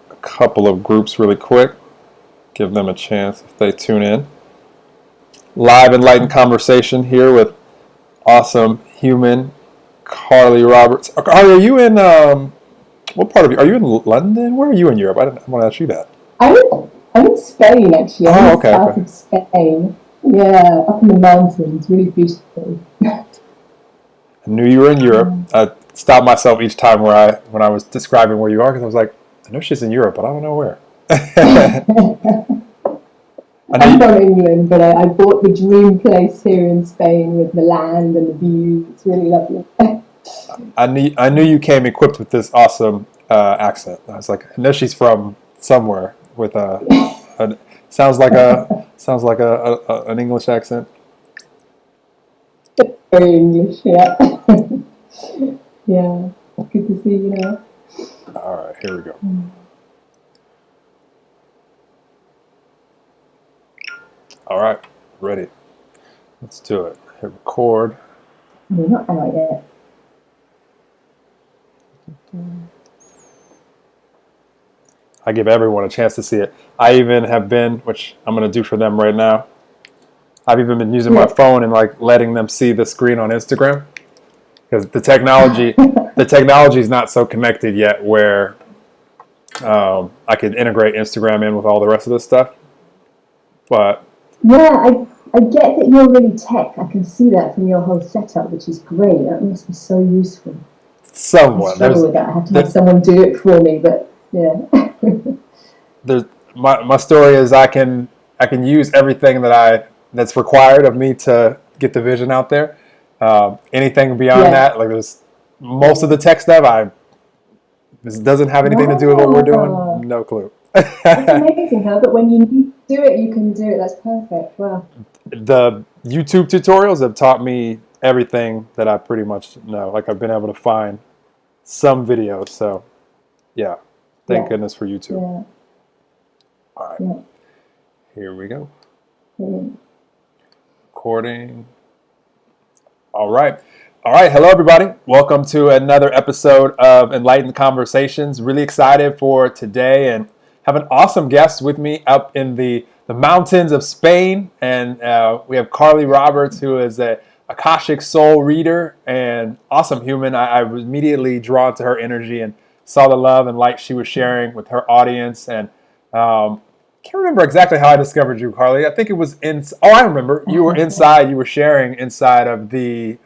a couple of groups really quick. Give them a chance if they tune in. Live Enlightened conversation here with awesome human Carly Roberts. Carly, are you in what part of you? Are you in London? Where are you in Europe? I want to ask you that. I'm in Spain actually. I'm in the Okay, south okay. of Spain. Yeah, up in the mountains, really beautiful. I knew you were in Europe. Yeah. I stopped myself each time when I was describing where you are because I was like, I know she's in Europe, but I don't know where. I know I'm you, from England, but I bought the dream place here in Spain with the land and the views. It's really lovely. I knew you came equipped with this awesome accent. I was like, I know she's from somewhere with a sounds like an English accent. Very English, yeah. Yeah, good to see you now. All right, here we go. All right, ready. Let's do it. Hit record. We're not out yet. I give everyone a chance to see it. I even have been, which I'm going to do for them right now. I've even been using my Yeah. phone and like letting them see the screen on Instagram because the technology is not so connected yet where I could integrate Instagram in with all the rest of this stuff. But Yeah, I get that you're really tech. I can see that from your whole setup, which is great. That must be so useful. I someone struggle with that. I have to have someone do it for me, but yeah. there's my story is I can use everything that's required of me to get the vision out there. Anything beyond Yeah. that, like there's most of the tech stuff, this doesn't have anything to do with what we're doing. Wow. No clue. That's amazing, huh? But when you need to do it, you can do it. That's perfect. Wow. The YouTube tutorials have taught me everything that I pretty much know. Like I've been able to find some videos. So yeah, thank Yeah. goodness for YouTube. Yeah. All right, Yeah. here we go. Brilliant. Recording. All right. All right. Hello, everybody. Welcome to another episode of Enlightened Conversations. Really excited for today and have an awesome guest with me up in the mountains of Spain. And we have Carly Roberts, who is a Akashic soul reader and awesome human. I was immediately drawn to her energy and saw the love and light she was sharing with her audience. And can't remember exactly how I discovered you, Carly. I think it was in. Oh, I remember. You were inside. You were sharing inside of the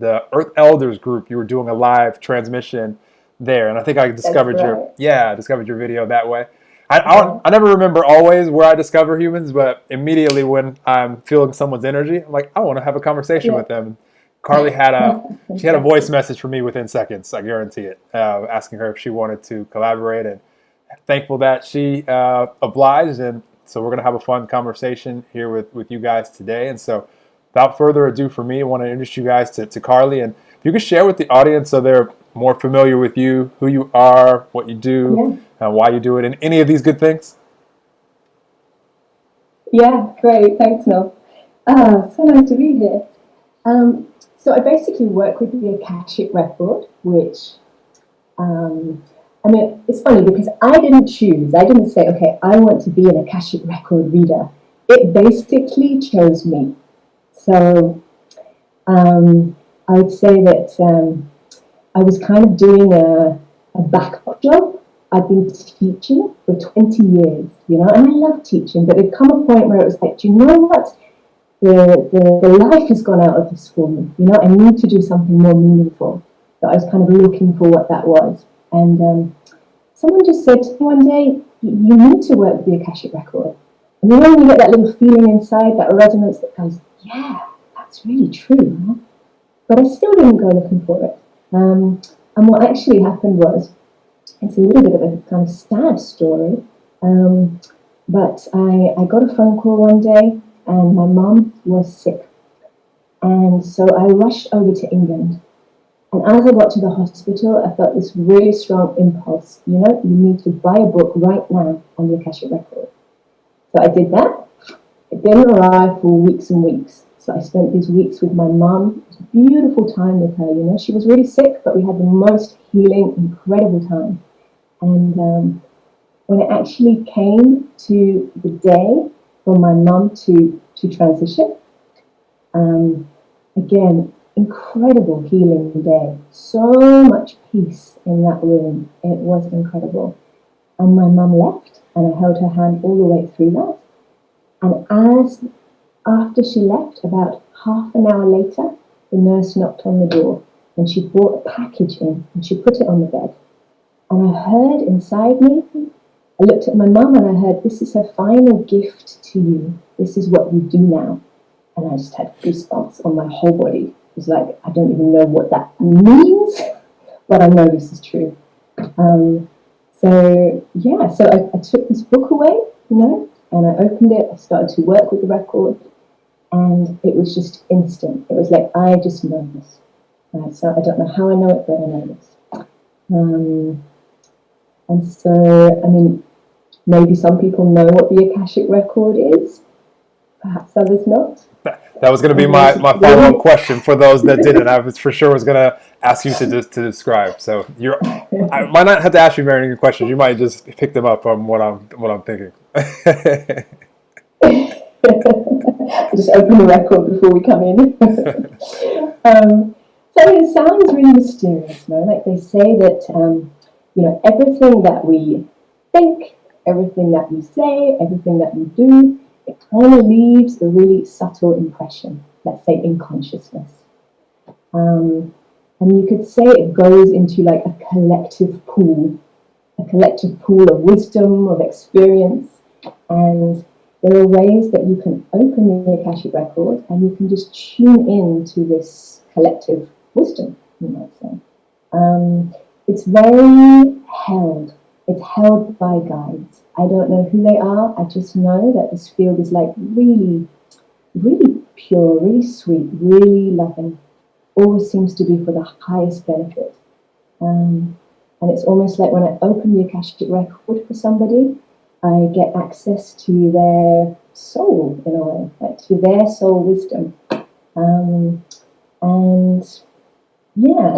Earth Elders group. You were doing a live transmission there, and I think I That's discovered right. I discovered your video that way. Yeah. I never remember always where I discover humans, but immediately when I'm feeling someone's energy, I'm like, I want to have a conversation Yeah. with them. Carly had a voice Fantastic. message for me within seconds. I guarantee it, asking her if she wanted to collaborate, and thankful that she obliged. And so we're going to have a fun conversation here with you guys today. And so without further ado for me, I want to introduce you guys to Carly. And if you could share with the audience so they're more familiar with you, who you are, what you do, Yeah. why you do it, and any of these good things. Yeah. Great. Thanks, Mel. So nice to be here. So I basically work with the Akashic Record, which I mean, it's funny because I didn't choose. I didn't say, okay, I want to be an Akashic Record reader. It basically chose me. So I would say that I was kind of doing a backup job. I've been teaching for 20 years, you know, and I love teaching, but there'd come a point where it was like, do you know what? The life has gone out of this for me. You know, I need to do something more meaningful. So I was kind of looking for what that was. And someone just said to me one day, you need to work with the Akashic Record. And you know when you get that little feeling inside, that resonance that goes, yeah, that's really true. Huh? But I still didn't go looking for it. And what actually happened was, it's a little bit of a kind of sad story, but I got a phone call one day and my mum was sick. And so I rushed over to England. And as I got to the hospital, I felt this really strong impulse. You know, you need to buy a book right now on the Akashic Record. So I did that. It didn't arrive for weeks and weeks. So I spent these weeks with my mum. It was a beautiful time with her. You know, she was really sick, but we had the most healing, incredible time. And when it actually came to the day for my mum to transition, again, incredible healing day. So much peace in that room. It was incredible. And my mum left, and I held her hand all the way through that. And after she left, about half an hour later, the nurse knocked on the door, and she brought a package in, and she put it on the bed. And I heard inside me, I looked at my mum, and I heard, "This is her final gift to you. This is what you do now." And I just had goosebumps on my whole body. It was like, I don't even know what that means, but I know this is true. So I took this book away, and I opened it. I started to work with the record, and it was just instant. It was like, I just know this. Right? So I don't know how I know it, but I know this. And so, I mean, maybe some people know what the Akashic Record is, perhaps others not. That was going to be my follow-up question for those that didn't. I was for sure was going to ask you to describe. So I might not have to ask you very many questions. You might just pick them up on what I'm thinking. Just open the record before we come in. So it sounds really mysterious, no? Like they say that everything that we think, everything that we say, everything that we do, it kind of leaves a really subtle impression, let's say in consciousness. And you could say it goes into like a collective pool of wisdom, of experience. And there are ways that you can open the Akashic Record and you can just tune in to this collective wisdom, you might say. It's very held. It's held by guides. I don't know who they are. I just know that this field is like really, really pure, really sweet, really loving. Always seems to be for the highest benefit. And it's almost like when I open the Akashic Record for somebody, I get access to their soul in a way, like to their soul wisdom. And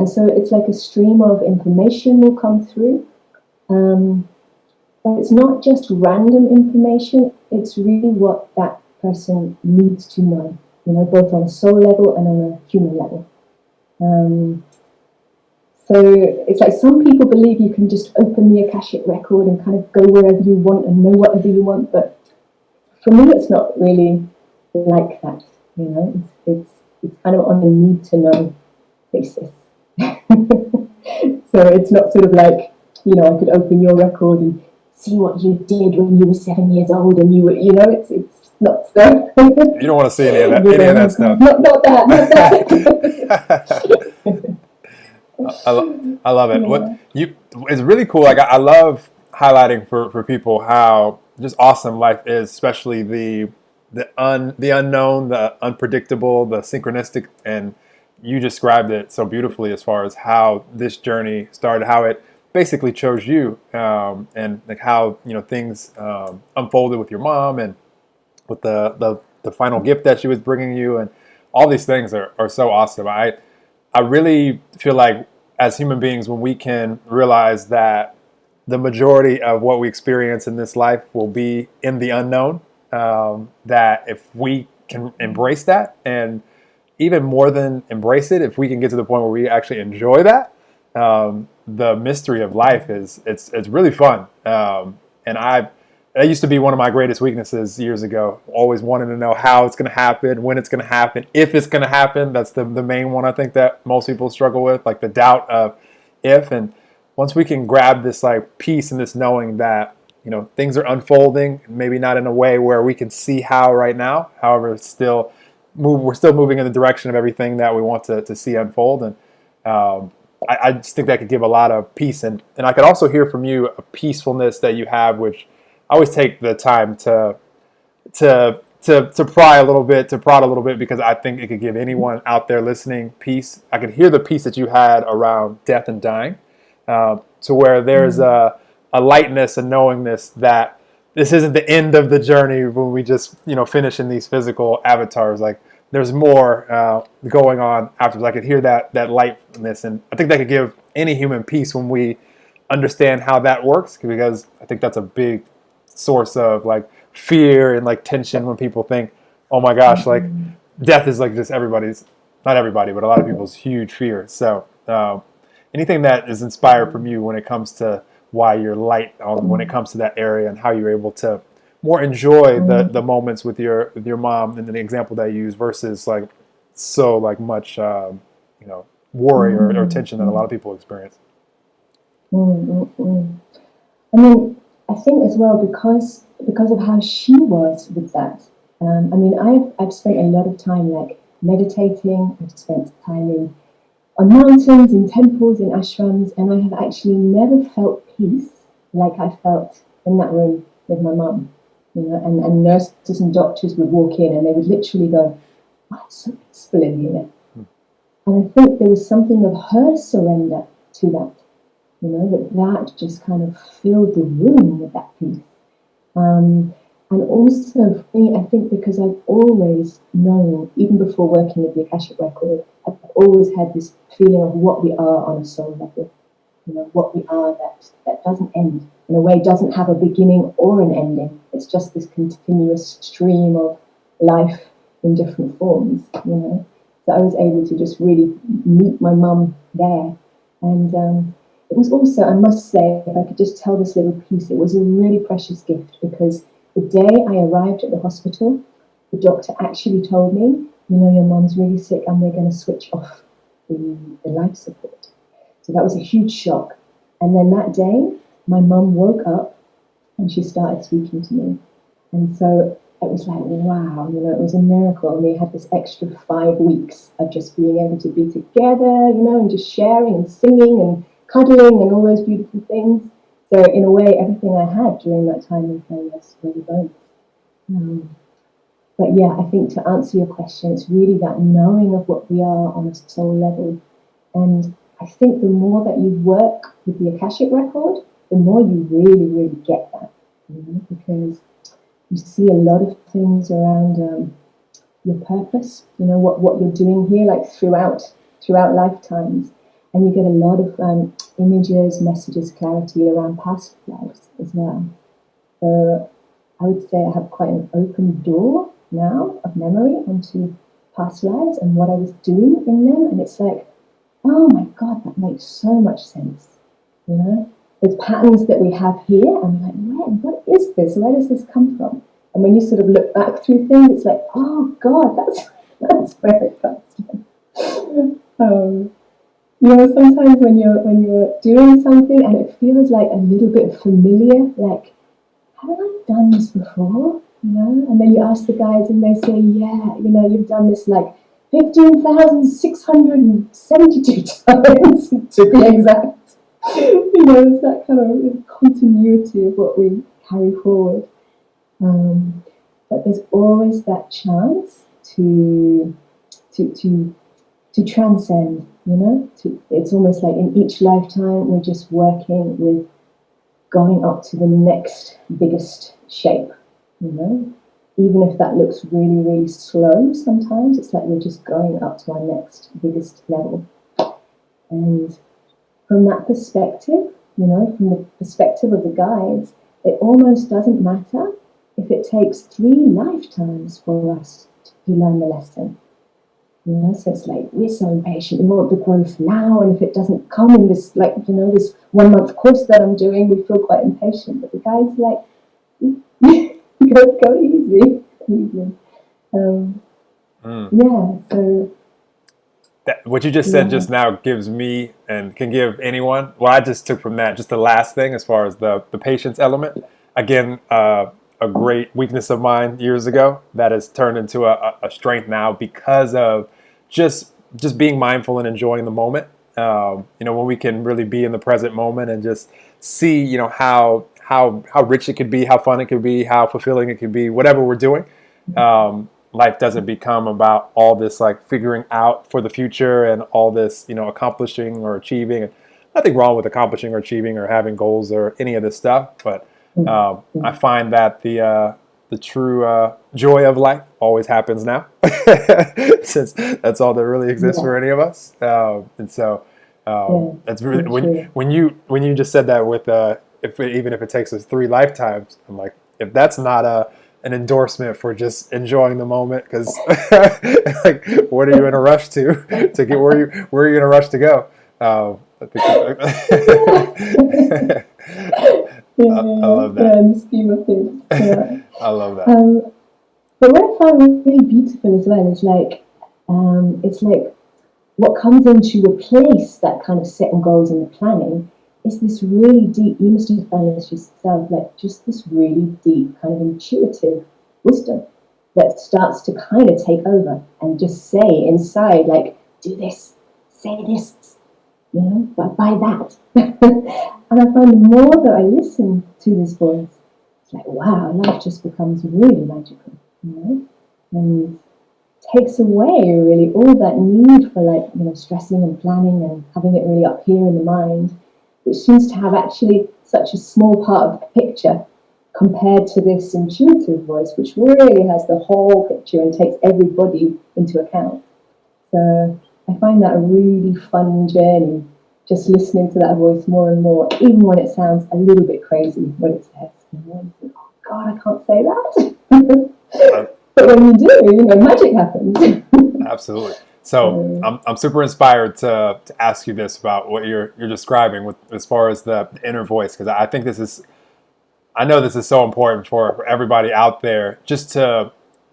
so it's like a stream of information will come through. But it's not just random information, it's really what that person needs to know, both on a soul level and on a human level. So it's like some people believe you can just open the Akashic Record and kind of go wherever you want and know whatever you want, but for me it's not really like that, it's kind of on a need to know basis. So it's not sort of like, I could open your record and see what you did when you were 7 years old and you were, it's not so. You don't want to see any of that stuff. Not that. I love it. Yeah. It's really cool. Like I love highlighting for people how just awesome life is, especially the unknown, the unpredictable, the synchronistic, and you described it so beautifully as far as how this journey started, how it basically chose you, and like how things unfolded with your mom and with the final gift that she was bringing you, and all these things are so awesome. I really feel like as human beings, when we can realize that the majority of what we experience in this life will be in the unknown, that if we can embrace that, and even more than embrace it, if we can get to the point where we actually enjoy that, the mystery of life it's really fun. And that used to be one of my greatest weaknesses years ago. Always wanting to know how it's going to happen, when it's going to happen, if it's going to happen. That's the main one I think that most people struggle with, like the doubt of if. And once we can grab this like peace and this knowing that things are unfolding, maybe not in a way where we can see how right now. However, we're still moving in the direction of everything that we want to see unfold. And I just think that could give a lot of peace. And I could also hear from you a peacefulness that you have, which I always take the time to pry a little bit, to prod a little bit, because I think it could give anyone out there listening peace. I could hear the peace that you had around death and dying, to where there's a lightness and knowingness that this isn't the end of the journey when we just finish in these physical avatars. Like there's more going on afterwards. I could hear that lightness, and I think that could give any human peace when we understand how that works, because I think that's a big source of like fear and like tension when people think, oh my gosh, like death is like just everybody's, not everybody, but a lot of people's huge fear. So anything that is inspired from you when it comes to why you're light on when it comes to that area and how you're able to more enjoy the moments with your mom and the example that you use versus like so like much worry or tension that a lot of people experience. I mean, I think as well because of how she was with that. I mean, I've spent a lot of time like meditating. I've spent time in on mountains, in temples, in ashrams, and I have actually never felt peace like I felt in that room with my mum. You know, and nurses and doctors would walk in and they would literally go, "Oh, it's so peaceful in here." And I think there was something of her surrender to that. You know, that just kind of filled the room with that peace. Um, and also, for me, I think because I've always known, even before working with the Akashic Record, I've always had this feeling of what we are on a soul level. You know, what we are that doesn't end. In a way, doesn't have a beginning or an ending. It's just this continuous stream of life in different forms. You know, so I was able to just really meet my mum there, and it was also, I must say, if I could just tell this little piece, it was a really precious gift because the day I arrived at the hospital, the doctor actually told me, you know, your mom's really sick and we're going to switch off the life support. So that was a huge shock. And then that day, my mum woke up and she started speaking to me. And so it was like, wow, you know, it was a miracle. And we had this extra 5 weeks of just being able to be together, you know, and just sharing and singing and cuddling and all those beautiful things. So in a way, everything I had during that time was really bonus. But yeah, I think to answer your question, it's really that knowing of what we are on a soul level. And I think the more that you work with the Akashic Record, the more you really, really get that. You know, because you see a lot of things around your purpose, you know, what you're doing here, like throughout lifetimes. And you get a lot of images, messages, clarity around past lives as well. So I would say I have quite an open door now of memory onto past lives and what I was doing in them. And it's like, oh my God, that makes so much sense. You know, there's patterns that we have here. And I'm like, what is this? Where does this come from? And when you sort of look back through things, it's like, oh God, that's where it comes from. You know, sometimes when you're doing something and it feels like a little bit familiar, like, haven't I done this before? You know, and then you ask the guides and they say, yeah, you know, you've done this like 15,672 times to be exact. You know, it's that kind of continuity of what we carry forward. But there's always that chance to transcend, you know. It's almost like in each lifetime we're just working with going up to the next biggest shape, you know. Even if that looks really, really slow sometimes, it's like we're just going up to our next biggest level. And from that perspective, you know, from the perspective of the guides, it almost doesn't matter if it takes 3 lifetimes for us to learn the lesson. You know, so it's like we're so impatient. We want the growth now, and if it doesn't come in this, like, you know, this 1 month course that I'm doing, we feel quite impatient. But the guide's like, go easy. Yeah. So What you just said just now gives me and can give anyone. Well, I just took from that just the last thing as far as the patience element. Again, a great weakness of mine years ago that has turned into a strength now because of just being mindful and enjoying the moment. You know, when we can really be in the present moment and just see, you know, how rich it could be, how fun it could be, how fulfilling it could be, whatever we're doing. Life doesn't become about all this like figuring out for the future and all this, you know, accomplishing or achieving. Nothing wrong with accomplishing or achieving or having goals or any of this stuff, but I find that the true joy of life always happens now, since that's all that really exists for any of us. And so Yeah, That's really so true. when you just said that with even if it takes us 3 lifetimes, I'm like, if that's not a an endorsement for just enjoying the moment, because like, what are you in a rush to get where are you in a rush to go? I Yeah. think I Yeah, love yeah, that. in the scheme of things. Yeah. I love that. Um, but what I find really beautiful as well is it's like what comes in to replace that kind of setting goals and the planning is this really deep, you must have found this yourself, like just this really deep kind of intuitive wisdom that starts to kind of take over and just say inside, like, do this, say this, but by that. And I find the more that I listen to this voice, it's like, wow, life just becomes really magical. And takes away really all that need for stressing and planning and having it really up here in the mind, which seems to have actually such a small part of the picture compared to this intuitive voice, which really has the whole picture and takes everybody into account. So I find that a really fun journey, just listening to that voice more and more, even when it sounds a little bit crazy when it says, oh God, I can't say that. I, But when you do, magic happens. Absolutely. So So, I'm super inspired to ask you this about what you're describing with as far as the inner voice, because I think this is, I know this is so important for everybody out there, just to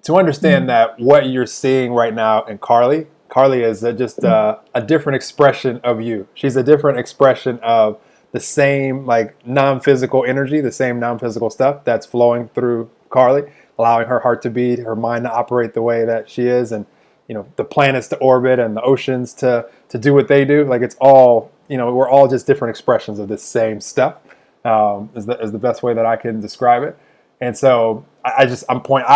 understand that what you're seeing right now in Carly. Carly is just a different expression of you. She's a different expression of the same like non-physical energy, the same non-physical stuff that's flowing through Carly, allowing her heart to beat, her mind to operate the way that she is, and the planets to orbit and the oceans to do what they do. Like, it's all, we're all just different expressions of this same stuff. Is the best way that I can describe it. And so I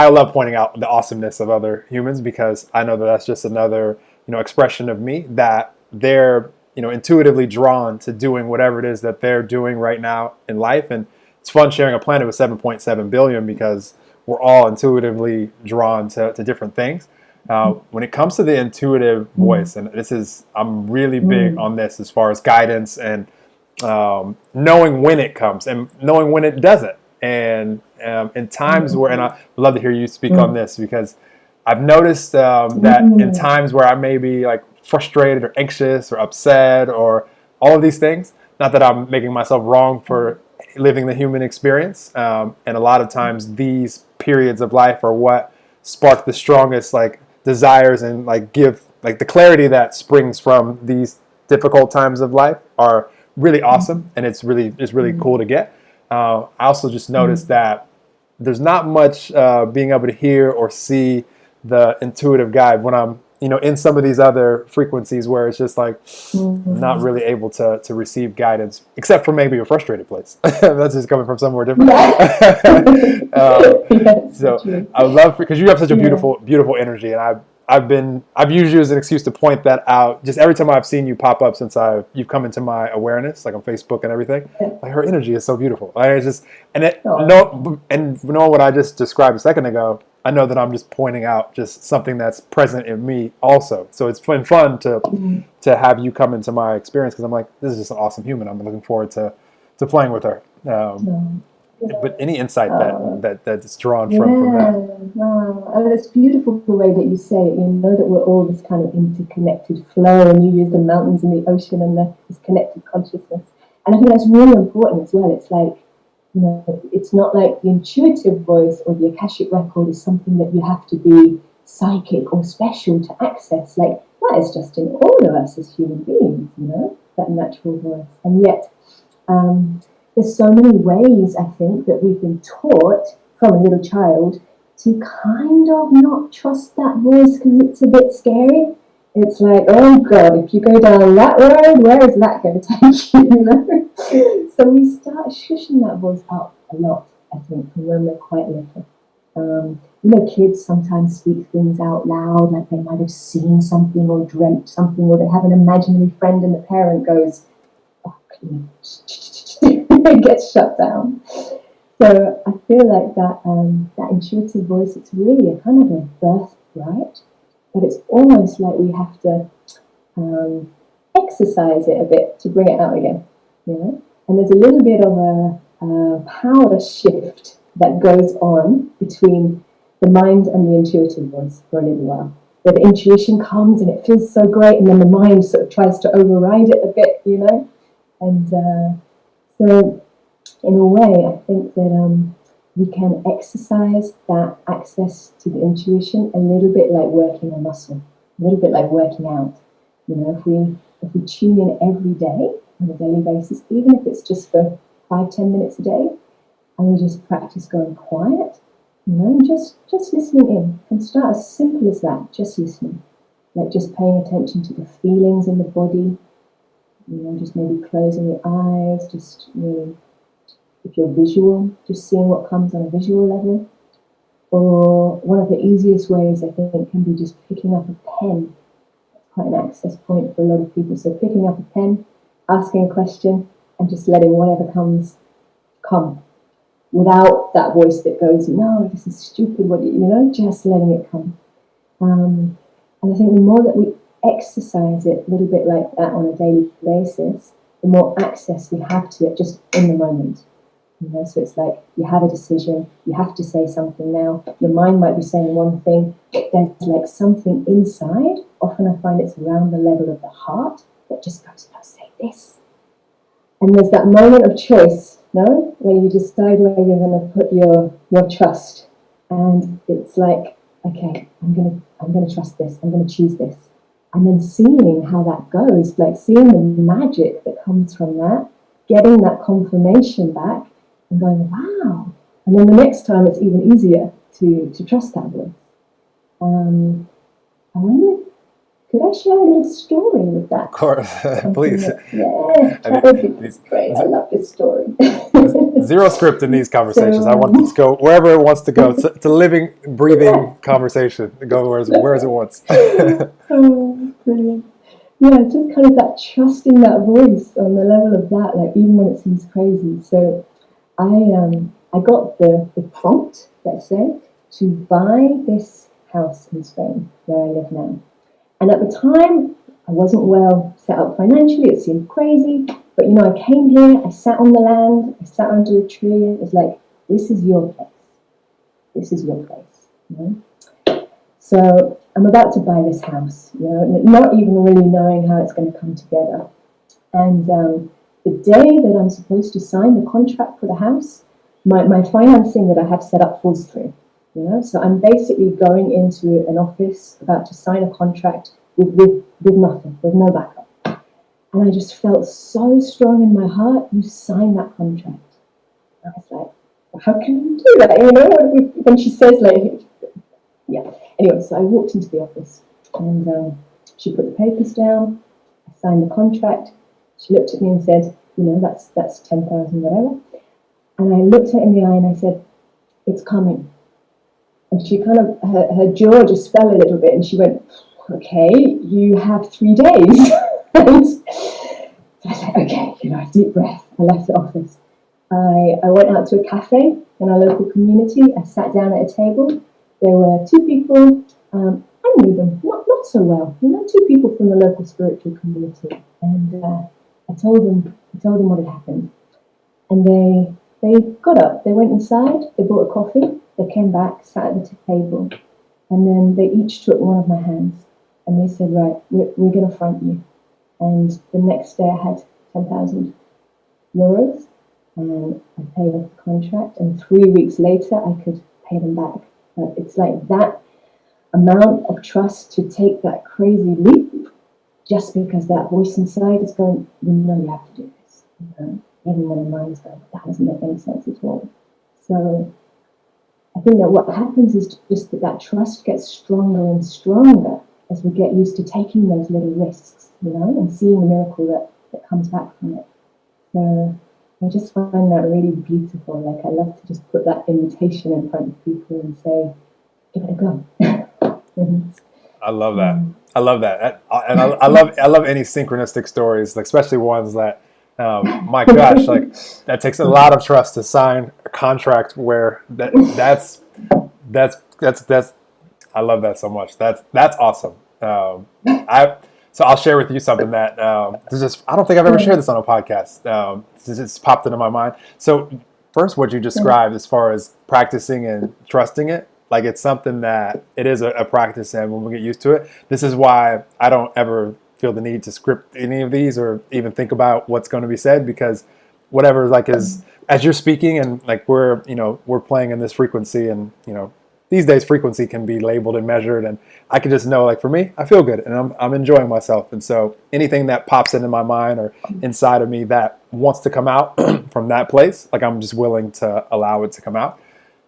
love pointing out the awesomeness of other humans, because I know that that's just another expression of me, that they're intuitively drawn to doing whatever it is that they're doing right now in life. And it's fun sharing a planet with 7.7 billion, because we're all intuitively drawn to different things. When it comes to the intuitive voice, and I'm really big on this as far as guidance and knowing when it comes and knowing when it doesn't. And in times where, and I'd love to hear you speak on this, because I've noticed that in times where I may be like frustrated or anxious or upset or all of these things, not that I'm making myself wrong for living the human experience. And a lot of times these periods of life are what spark the strongest like desires, and like give like the clarity that springs from these difficult times of life are really awesome, and it's really cool to get. I also just noticed that there's not much being able to hear or see the intuitive guide when I'm in some of these other frequencies where it's just like not really able to receive guidance, except for maybe a frustrated place. That's just coming from somewhere different. yeah. Yes, So true. I would love, because you have such a Yeah. beautiful energy, and I've used you as an excuse to point that out. Just every time I've seen you pop up since you've come into my awareness, like on Facebook and everything. Like, her energy is so beautiful. Like, it's just, and it Oh, no, and knowing what I just described a second ago, I know that I'm just pointing out just something that's present in me also. So it's been fun to have you come into my experience, because I'm like, this is just an awesome human. I'm looking forward to playing with her. no. But any insight Oh, that's drawn from yeah. that? Wow. Oh, it's beautiful the way that you say it. You know that we're all this kind of interconnected flow, and you use the mountains and the ocean and this connected consciousness. And I think that's really important as well. It's like, it's not like the intuitive voice or the Akashic record is something that you have to be psychic or special to access. Like, that is just in all of us as human beings, that natural voice. And yet, there's so many ways, I think, that we've been taught from a little child to kind of not trust that voice because it's a bit scary. It's like, oh God, if you go down that road, where is that going to take you? So we start shushing that voice up a lot, I think, from when we're quite little. Kids sometimes speak things out loud, like they might have seen something or dreamt something, or they have an imaginary friend and the parent goes, oh, it gets shut down. So I feel like that intuitive voice, it's really a kind of a birthright, but it's almost like we have to um, exercise it a bit to bring it out again, you know. And there's a little bit of a power shift that goes on between the mind and the intuitive voice for a little while. Where the intuition comes and it feels so great, and then the mind sort of tries to override it a bit, you know. And so, in a way, I think that we can exercise that access to the intuition a little bit like working a muscle, a little bit like working out. You know, if we tune in every day on a daily basis, even if it's just for 5-10 minutes a day, and we just practice going quiet, you know, just listening in. It can start as simple as that, just listening, like just paying attention to the feelings in the body. You know, just maybe closing your eyes, just really, if you're visual, just seeing what comes on a visual level. Or one of the easiest ways, I think, can be just picking up a pen. That's quite an access point for a lot of people. So picking up a pen, asking a question, and just letting whatever comes come, without that voice that goes, no, this is stupid, what you know, just letting it come. And I think the more that we exercise it a little bit like that on a daily basis, the more access we have to it just in the moment. You know, so it's like you have a decision, you have to say something now. Your mind might be saying one thing, but there's like something inside. Often I find it's around the level of the heart that just goes, no, say this. And there's that moment of choice, no, where you decide where you're going to put your trust, and it's like, okay, I'm gonna trust this. I'm gonna choose this, and then seeing how that goes, like seeing the magic that comes from that, getting that confirmation back, and going, wow. And then the next time, it's even easier to trust that voice. I wonder, could I share a little story with that? Of course, please. That would be great. I love this story. Zero script in these conversations. So, I want it to go wherever it wants to go. It's a living, breathing conversation. It goes where it wants. Oh, brilliant. Yeah, just kind of that trusting that voice on the level of that, like even when it seems crazy. So I got the prompt, let's say, to buy this house in Spain where I live now. And at the time, I wasn't well set up financially. It seemed crazy. But, you know, I came here, I sat on the land, I sat under a tree. It was like, this is your place. This is your place. You know? So I'm about to buy this house, you know, not even really knowing how it's going to come together. And the day that I'm supposed to sign the contract for the house, my financing that I have set up falls through. You know, so I'm basically going into an office about to sign a contract with nothing, with no backup. And I just felt so strong in my heart, you sign that contract. And I was like, well, how can you do that? You know, when she says, like, yeah. Anyway, so I walked into the office and she put the papers down. I signed the contract. She looked at me and said, you know, that's 10,000 whatever. And I looked her in the eye and I said, it's coming. And she kind of, her jaw just fell a little bit and she went, okay, you have 3 days. And so I was like, okay, you know, deep breath. I left the office. I went out to a cafe in our local community. I sat down at a table. There were 2 people, I knew them, not so well, you know, 2 people from the local spiritual community. And I told them what had happened. And they got up, they went inside, they bought a coffee, they came back, sat at the table, and then they each took one of my hands and they said, right, we're going to front you. And the next day I had 10,000 euros and I paid off the contract, and 3 weeks later I could pay them back. But it's like that amount of trust to take that crazy leap just because that voice inside is going, you know, you have to do this. You know? Even when the mind's going, that doesn't make any sense at all. So I think that what happens is just that trust gets stronger and stronger as we get used to taking those little risks, you know, and seeing the miracle that comes back from it. So I just find that really beautiful. Like, I love to just put that invitation in front of people and say, give it a go. I love that. I love that. And I love any synchronistic stories, like especially ones that, my gosh, like that takes a lot of trust to sign a contract where that's I love that so much. That's awesome. So I'll share with you something that this is I don't think I've ever shared this on a podcast. This just popped into my mind. So first, what you described as far as practicing and trusting it, like it's something that it is a practice, and when we get used to it, this is why I don't ever feel the need to script any of these or even think about what's going to be said, because whatever like is as you're speaking and like we're playing in this frequency, and these days frequency can be labeled and measured, and I can just know, like, for me, I feel good and I'm enjoying myself. And so anything that pops into my mind or inside of me that wants to come out from that place, like I'm just willing to allow it to come out.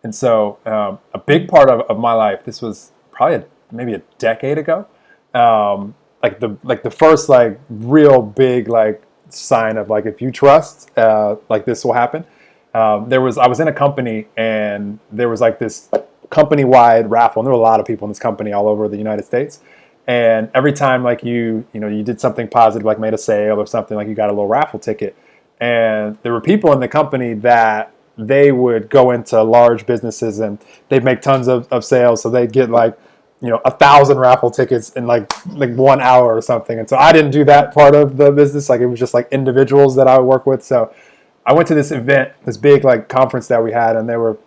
And so a big part of my life, this was probably maybe a decade ago, like the first like real big like sign of like, if you trust, like this will happen. I was in a company, and there was like this company-wide raffle, and there were a lot of people in this company all over the United States. And every time like you did something positive, like made a sale or something, like you got a little raffle ticket. And there were people in the company that they would go into large businesses and they'd make tons of sales, so they'd get like 1,000 raffle tickets in like 1 hour or something. And so I didn't do that part of the business. Like it was just like individuals that I would work with. So I went to this event, this big like conference that we had, and there were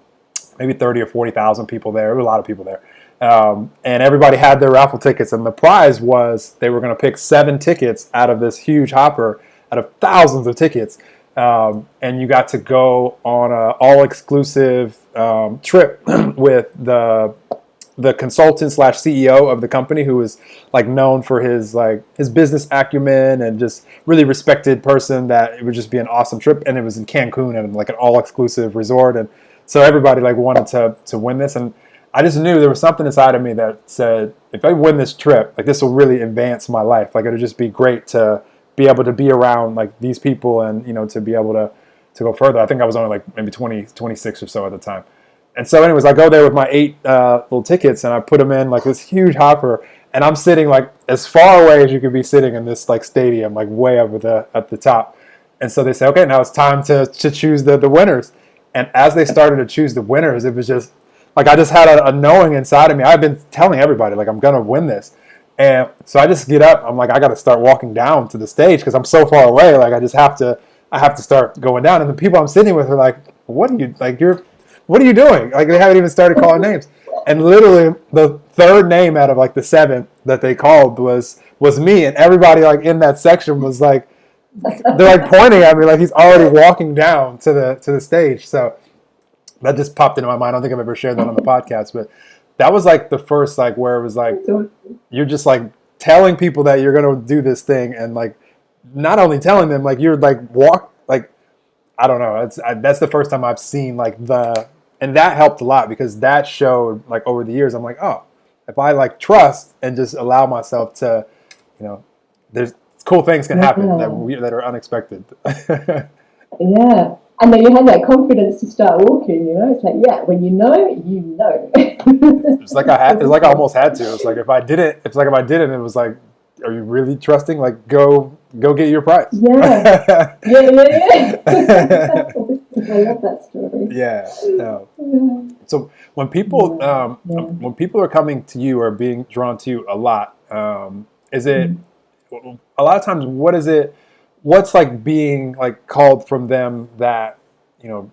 maybe 30 or 40,000 people there. There were a lot of people there. And everybody had their raffle tickets, and the prize was they were going to pick 7 tickets out of this huge hopper out of thousands of tickets. And you got to go on an all-exclusive trip with the consultant / CEO of the company, who was like known for his business acumen and just really respected person. That it would just be an awesome trip, and it was in Cancun and like an all-exclusive resort. And so everybody like wanted to win this, and I just knew there was something inside of me that said, if I win this trip, like this will really advance my life. Like it'll just be great to be able to be around like these people, and to be able to go further. I think I was only like maybe 26 or so at the time. And so anyways, I go there with my 8 little tickets, and I put them in like this huge hopper, and I'm sitting like as far away as you could be sitting in this like stadium, like way up at the top. And so they say, okay, now it's time to choose the winners. And as they started to choose the winners, it was just like I just had a knowing inside of me. I've been telling everybody like I'm gonna win this. And so I just get up. I'm like, I got to start walking down to the stage because I'm so far away. Like I have to start going down. And the people I'm sitting with are like, what are you doing? Like they haven't even started calling names. And literally the third name out of like the 7 that they called was me. And everybody like in that section was like, they're like pointing at me like he's already walking down to the stage. So that just popped into my mind. I don't think I've ever shared that on the podcast, but that was like the first like where it was like you're just like telling people that you're gonna do this thing, and like not only telling them, like you're like I don't know. That's the first time I've seen like and that helped a lot, because that showed like over the years I'm like, oh, if I like trust and just allow myself to, there's cool things can happen that are unexpected. Yeah. And then you had that confidence to start walking, It's like, yeah, when you know. It's like I almost had to. It's like if I didn't, it was like, are you really trusting? Like, go get your prize. Yeah. Yeah. I love that story. Yeah. No. Yeah. So when people when people are coming to you or being drawn to you a lot, is it a lot of times? What is it? What's like being like called from them that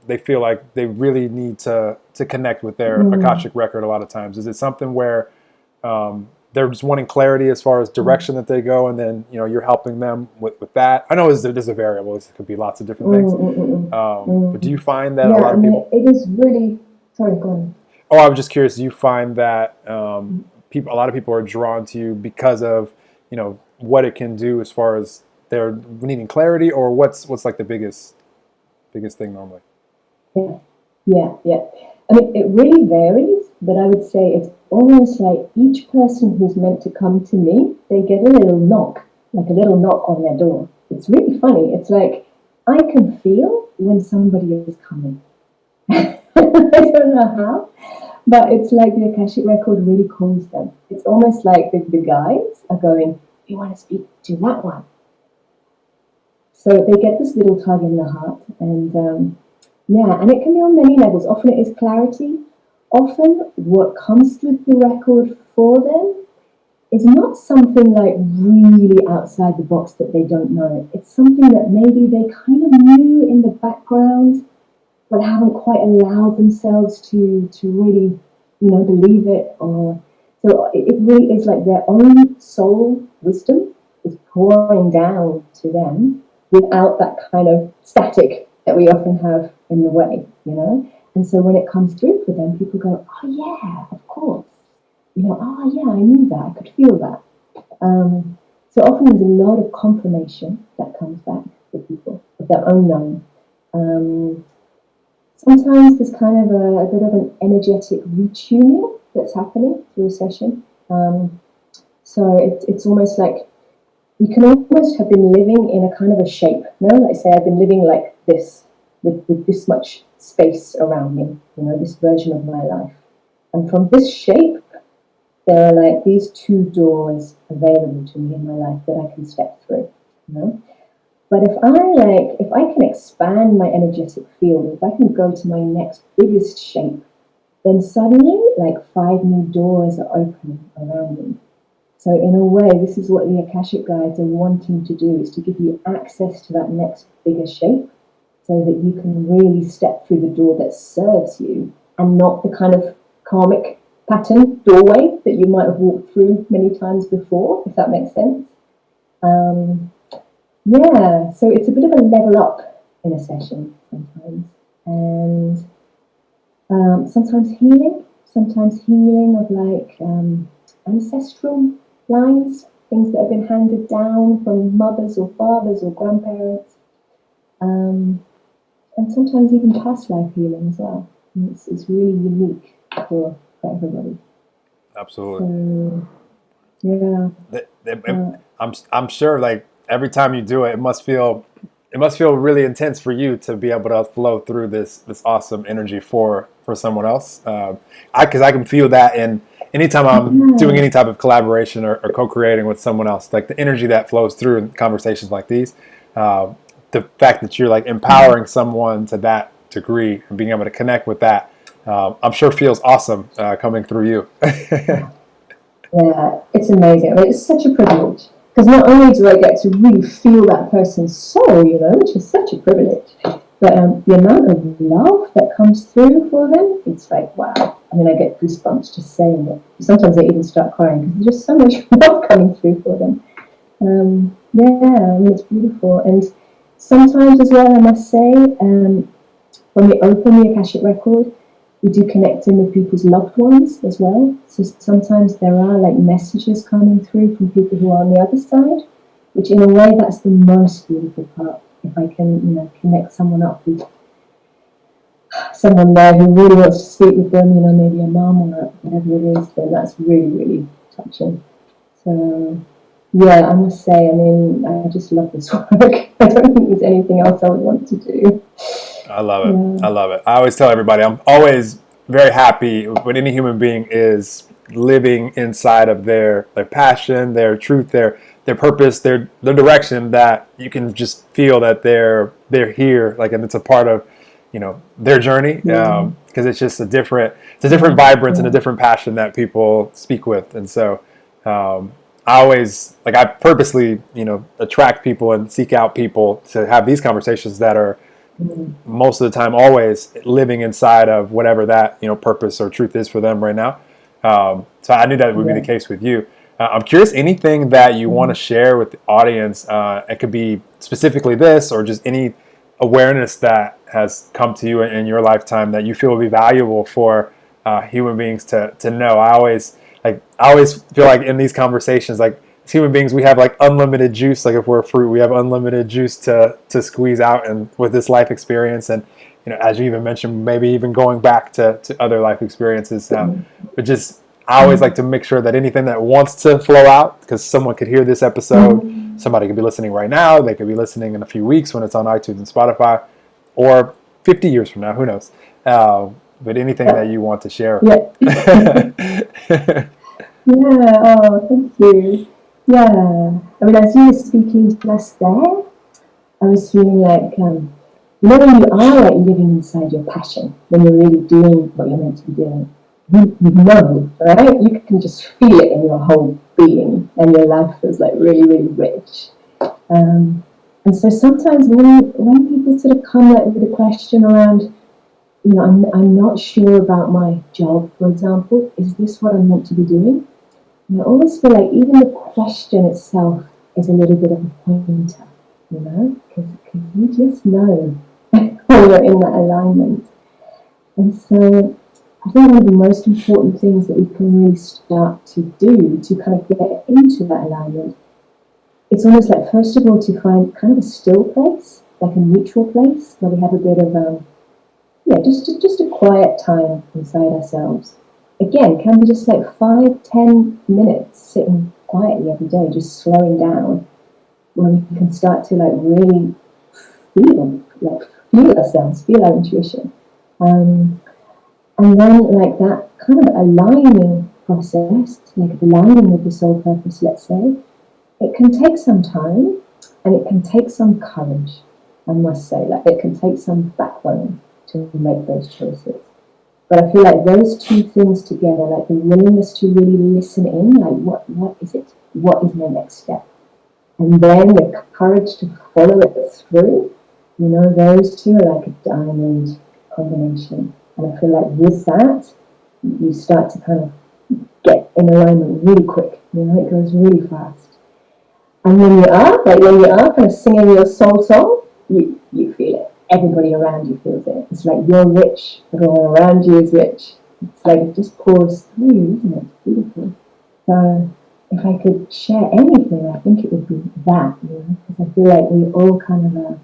they feel like they really need to connect with their Akashic record? A lot of times, is it something where they're just wanting clarity as far as direction that they go, and then you're helping them with that? I know there's a variable. It could be lots of different things. But do you find that a lot of people? It is really. Sorry, go on. Oh, I was just curious. Do you find that a lot of people are drawn to you because of what it can do as far as they're needing clarity, or what's like the biggest thing normally? Yeah. I mean, it really varies, but I would say it's almost like each person who's meant to come to me, they get a little knock on their door. It's really funny. It's like I can feel when somebody is coming. I don't know how, but it's like the Akashic Record really calls them. It's almost like the guides are going, you want to speak to that one. So they get this little tug in the heart, and and it can be on many levels. Often it is clarity. Often what comes through the record for them it's not something like really outside the box that they don't know. It's something that maybe they kind of knew in the background, but haven't quite allowed themselves to really, believe it. Or so it really is like their own soul wisdom is pouring down to them without that kind of static that we often have in the way. And so when it comes through for them, people go, "Oh yeah, of course." "Oh yeah, I knew that. I could feel that." So often there's a lot of confirmation that comes back for people of their own knowing. Sometimes there's kind of a bit of an energetic retuning that's happening through a session. So it's almost like you can almost have been living in a kind of a shape. Like say I've been living like this with this much space around me, this version of my life. And from this shape, there are like these two doors available to me in my life that I can step through. But if I can expand my energetic field, if I can go to my next biggest shape, then suddenly like 5 new doors are opening around me. So in a way, this is what the Akashic guides are wanting to do, is to give you access to that next bigger shape so that you can really step through the door that serves you and not the kind of karmic pattern doorway that you might have walked through many times before, if that makes sense. So it's a bit of a level up in a session sometimes. And sometimes healing of like ancestral lines, things that have been handed down from mothers or fathers or grandparents. And sometimes even past life healing as well. And it's really unique for everybody. Absolutely. So, yeah. I'm sure like every time you do it, it must feel really intense for you to be able to flow through this awesome energy for someone else. Because I can feel that in anytime I'm doing any type of collaboration or co-creating with someone else, like the energy that flows through in conversations like these, the fact that you're like empowering someone to that degree and being able to connect with that, I'm sure feels awesome coming through you. Yeah, it's amazing. I mean, it's such a privilege. Because not only do I get to really feel that person's soul, which is such a privilege, but the amount of love that comes through for them, it's like, wow. I mean, I get goosebumps just saying it. Sometimes I even start crying because there's just so much love coming through for them. I mean, it's beautiful. And sometimes as well, I must say, when we open the Akashic Record, we do connect in with people's loved ones as well. So sometimes there are like messages coming through from people who are on the other side, which in a way that's the most beautiful part. If I can, connect someone up with someone there who really wants to speak with them, maybe a mum or whatever it is, then that's really, really touching. So, yeah, I must say, I mean, I just love this work. I don't think there's anything else I would want to do. I love it. Yeah. I love it. I always tell everybody I'm always very happy when any human being is living inside of their passion, their truth, their purpose, their direction, that you can just feel that they're here, like, and it's a part of their journey, because it's just a different vibrance and a different passion that people speak with. And so I purposely attract people and seek out people to have these conversations that are most of the time always living inside of whatever that purpose or truth is for them right now. So I knew that would be the case with you. I'm curious, anything that you want to share with the audience? It could be specifically this, or just any awareness that has come to you in your lifetime that you feel would be valuable for human beings to know. I always feel like in these conversations, like, as human beings, we have like unlimited juice. Like if we're a fruit, we have unlimited juice to squeeze out, and with this life experience, and as you even mentioned, maybe even going back to other life experiences. But just I always like to make sure that anything that wants to flow out, because someone could hear this episode, somebody could be listening right now, they could be listening in a few weeks when it's on iTunes and Spotify, or 50 years from now, who knows? But anything that you want to share. Thank you. Yeah, I mean, as you were speaking just there, I was feeling like, when you are like living inside your passion, when you're really doing what you're meant to be doing, you know, right? You can just feel it in your whole feeling, and your life feels like really, really rich. And so sometimes when people sort of come like with a question around, I'm not sure about my job, for example, is this what I'm meant to be doing? And I always feel like even the question itself is a little bit of a pointer, because you just know when you're in that alignment. And so I think one of the most important things that we can really start to do to kind of get into that alignment, it's almost like, first of all, to find kind of a still place, like a neutral place where we have a bit of, just a quiet time inside ourselves. Again, can be just like 5-10 minutes sitting quietly every day, just slowing down, where we can start to like really feel ourselves, feel our intuition. And then like that kind of aligning process, like aligning with the soul purpose, let's say, it can take some time and it can take some courage, I must say. Like it can take some backbone to make those choices. But I feel like those two things together, like the willingness to really listen in, like what is it? What is my next step? And then the courage to follow it through, those two are like a diamond combination. And I feel like with that, you start to kind of get in alignment really quick. It goes really fast. And when you are kind of singing your soul song, you feel it. Everybody around you feels it. It's like you're rich, everyone around you is rich. It's like it just pours through, isn't it? It's beautiful. So if I could share anything, I think it would be that, because I feel like we all kind of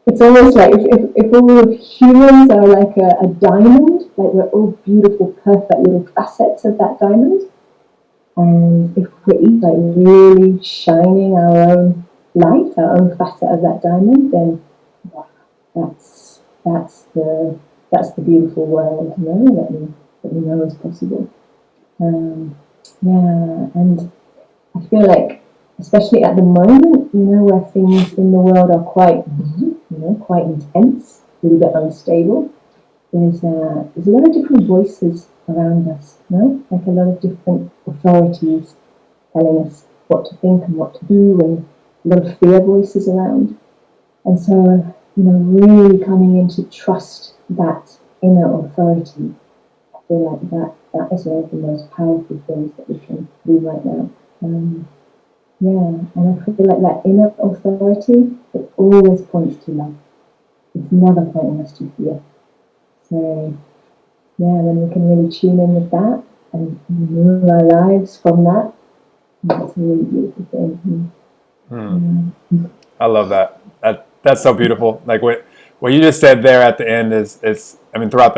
it's almost like if all of humans are like a diamond, like we're all beautiful, perfect little facets of that diamond. And if we're each like really shining our own light, our own facet of that diamond, then wow, that's the beautiful world, that we know is possible. And I feel like, especially at the moment, where things in the world are quite intense, a little bit unstable. There's a lot of different voices around us, like a lot of different authorities telling us what to think and what to do, and a lot of fear voices around. And so, really coming in to trust that inner authority, I feel like that is one of the most powerful things that we can do right now. And I feel like that inner authority, it always points to love. It's never pointing us to fear. So, then we can really tune in with that and move our lives from that. That's a really beautiful thing. I love that. That's so beautiful. Like what you just said there at the end is throughout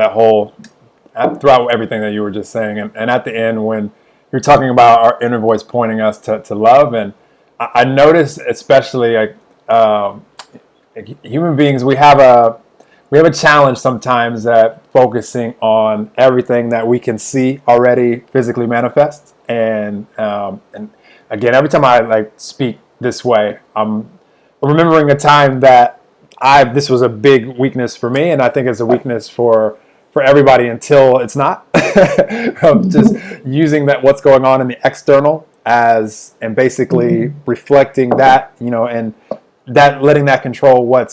everything that you were just saying, and at the end when you're talking about our inner voice pointing us to love, and I notice especially like human beings, we have a challenge sometimes at focusing on everything that we can see already physically manifest, and again, every time I like speak this way, I'm remembering a time that this was a big weakness for me, and I think it's a weakness for everybody until it's not. Of just using that what's going on in the external and basically reflecting that, and that letting that control what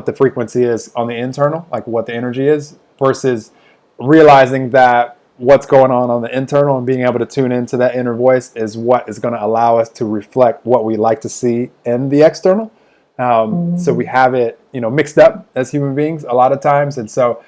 the frequency is on the internal, like what the energy is, versus realizing that what's going on the internal and being able to tune into that inner voice is what is going to allow us to reflect what we like to see in the external. So we have it, mixed up as human beings a lot of times. And so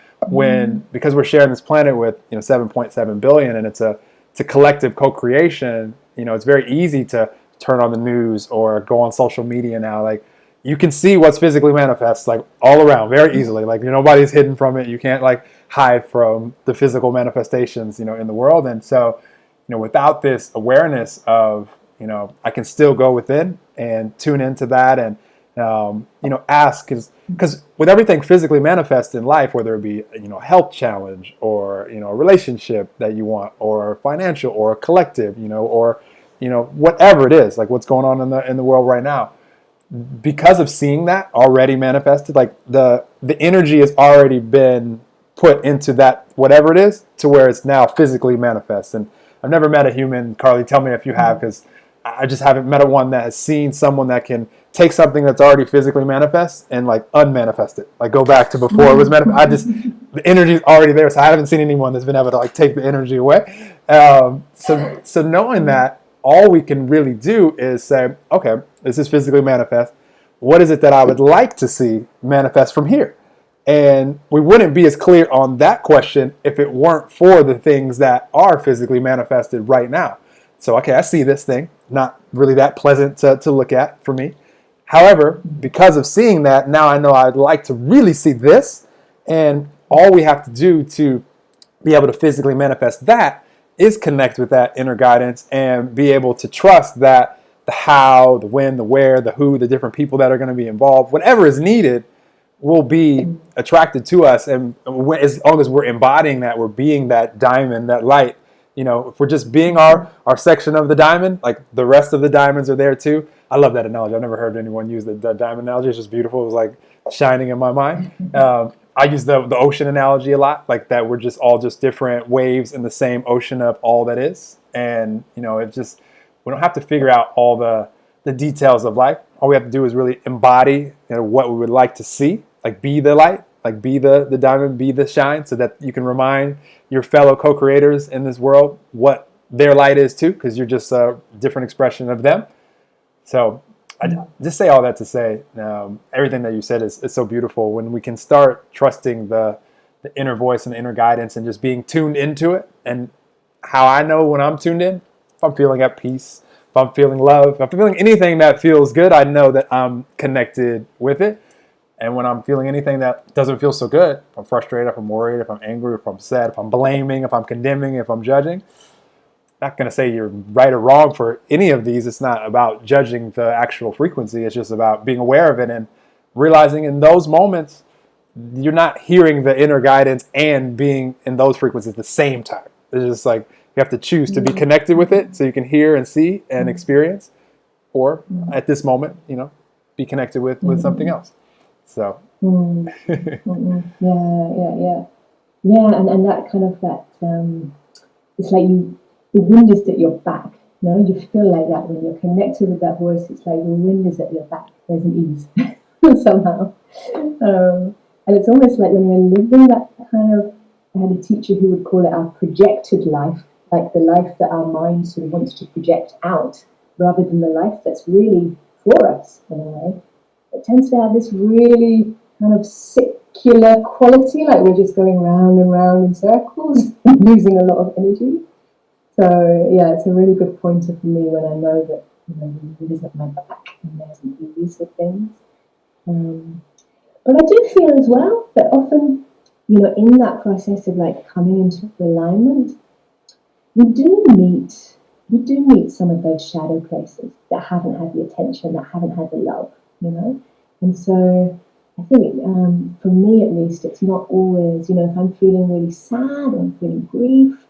because we're sharing this planet with, 7.7 billion, and it's a collective co-creation, it's very easy to turn on the news or go on social media now. Like you can see what's physically manifest, like all around very easily. Like nobody's hidden from it. You can't like hide from the physical manifestations, in the world. And so, without this awareness of, I can still go within and tune into that and, ask, because with everything physically manifest in life, whether it be, a health challenge or, a relationship that you want, or financial or collective, or, whatever it is, like what's going on in the world right now, because of seeing that already manifested, like the energy has already been put into that, whatever it is, to where it's now physically manifest. And I've never met a human. Carly, tell me if you have, because I just haven't met one that has seen someone that can take something that's already physically manifest and like unmanifest it, like go back to before it was manifest. The energy is already there, so I haven't seen anyone that's been able to like take the energy away. So knowing that, all we can really do is say, okay, this is physically manifest. What is it that I would like to see manifest from here? And we wouldn't be as clear on that question if it weren't for the things that are physically manifested right now. So, okay, I see this thing, not really that pleasant to look at for me. However, because of seeing that, now I know I'd like to really see this. And all we have to do to be able to physically manifest that is connect with that inner guidance and be able to trust that the how, the when, the where, the who, the different people that are going to be involved, whatever is needed will be attracted to us. And as long as we're embodying that, we're being that diamond, that light. If we're just being our section of the diamond, like the rest of the diamonds are there too. I love that analogy. I've never heard anyone use the diamond analogy. It's just beautiful. It was like shining in my mind. I use the ocean analogy a lot, like that we're just all just different waves in the same ocean of all that is. And, it just, we don't have to figure out all the details of life. All we have to do is really embody what we would like to see, like be the light, like be the diamond, be the shine, so that you can remind your fellow co-creators in this world what their light is too, because you're just a different expression of them. So I just say all that to say everything that you said is so beautiful. When we can start trusting the inner voice and the inner guidance and just being tuned into it. And how I know when I'm tuned in, if I'm feeling at peace, if I'm feeling love, if I'm feeling anything that feels good, I know that I'm connected with it. And when I'm feeling anything that doesn't feel so good, if I'm frustrated, if I'm worried, if I'm angry, if I'm sad, if I'm blaming, if I'm condemning, if I'm judging, I'm not going to say you're right or wrong for any of these. It's not about judging the actual frequency. It's just about being aware of it and realizing in those moments, you're not hearing the inner guidance and being in those frequencies at the same time. It's just like you have to choose to be connected with it so you can hear and see and experience, or at this moment, be connected with something else. So, yeah, and that kind of it's like the wind is at your back. You feel like that when you're connected with that voice. It's like the wind is at your back. There's an ease somehow, and it's almost like when we're living that kind of. I had a teacher who would call it our projected life, like the life that our mind sort of wants to project out, rather than the life that's really for us in a way. It tends to have this really kind of circular quality, like we're just going round and round in circles and losing a lot of energy. So yeah, it's a really good pointer for me when I know that the wind is at my back and there's an ease with things. But I do feel as well that often, in that process of like coming into alignment, we do meet some of those shadow places that haven't had the attention, that haven't had the love, And so I think for me at least, it's not always, if I'm feeling really sad or I'm feeling grief,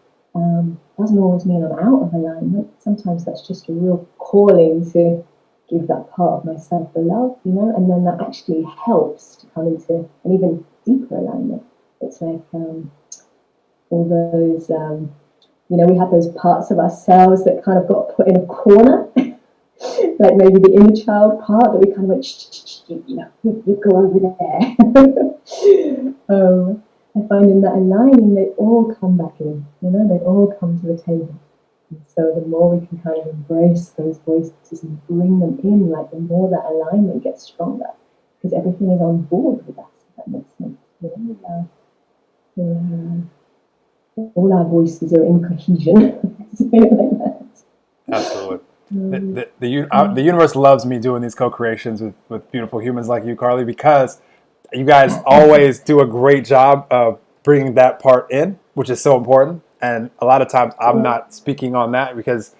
doesn't always mean I'm out of alignment. Sometimes that's just a real calling to give that part of myself the love, and then that actually helps to come into an even deeper alignment. It's like all those, we have those parts of ourselves that kind of got put in a corner, like maybe the inner child part that we kind of went, you go over there. I find in that aligning, they all come back in, they all come to the table. And so the more we can kind of embrace those voices and bring them in, like the more that alignment gets stronger, because everything is on board with us, if that makes sense. All our voices are in cohesion. Say it like that. Absolutely. The universe loves me doing these co-creations with beautiful humans like you, Carly, because you guys always do a great job of bringing that part in, which is so important. And a lot of times I'm not speaking on that because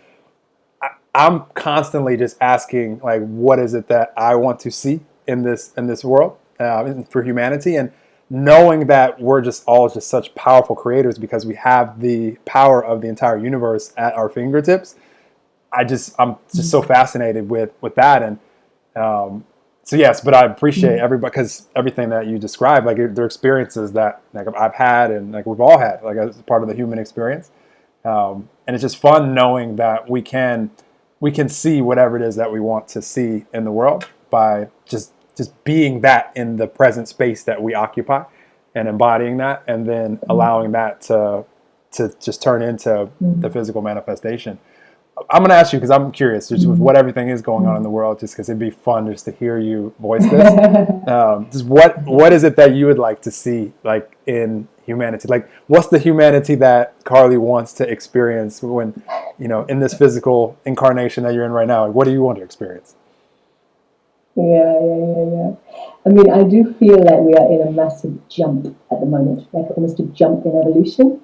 I'm constantly just asking, like, what is it that I want to see in this world for humanity? And knowing that we're just all just such powerful creators because we have the power of the entire universe at our fingertips. I'm just so fascinated with that. And so yes, but I appreciate everybody, because everything that you described, like they're experiences that like I've had and like we've all had, like as part of the human experience. And And it's just fun knowing that we can see whatever it is that we want to see in the world by just being that in the present space that we occupy and embodying that, and then allowing that to just turn into the physical manifestation. I'm going to ask you, because I'm curious, just with what everything is going on in the world, just because it'd be fun just to hear you voice this. Just what is it that you would like to see, like, in humanity? Like, what's the humanity that Carly wants to experience when, in this physical incarnation that you're in right now? Like, what do you want to experience? Yeah. I mean, I do feel like we are in a massive jump at the moment, like almost a jump in evolution.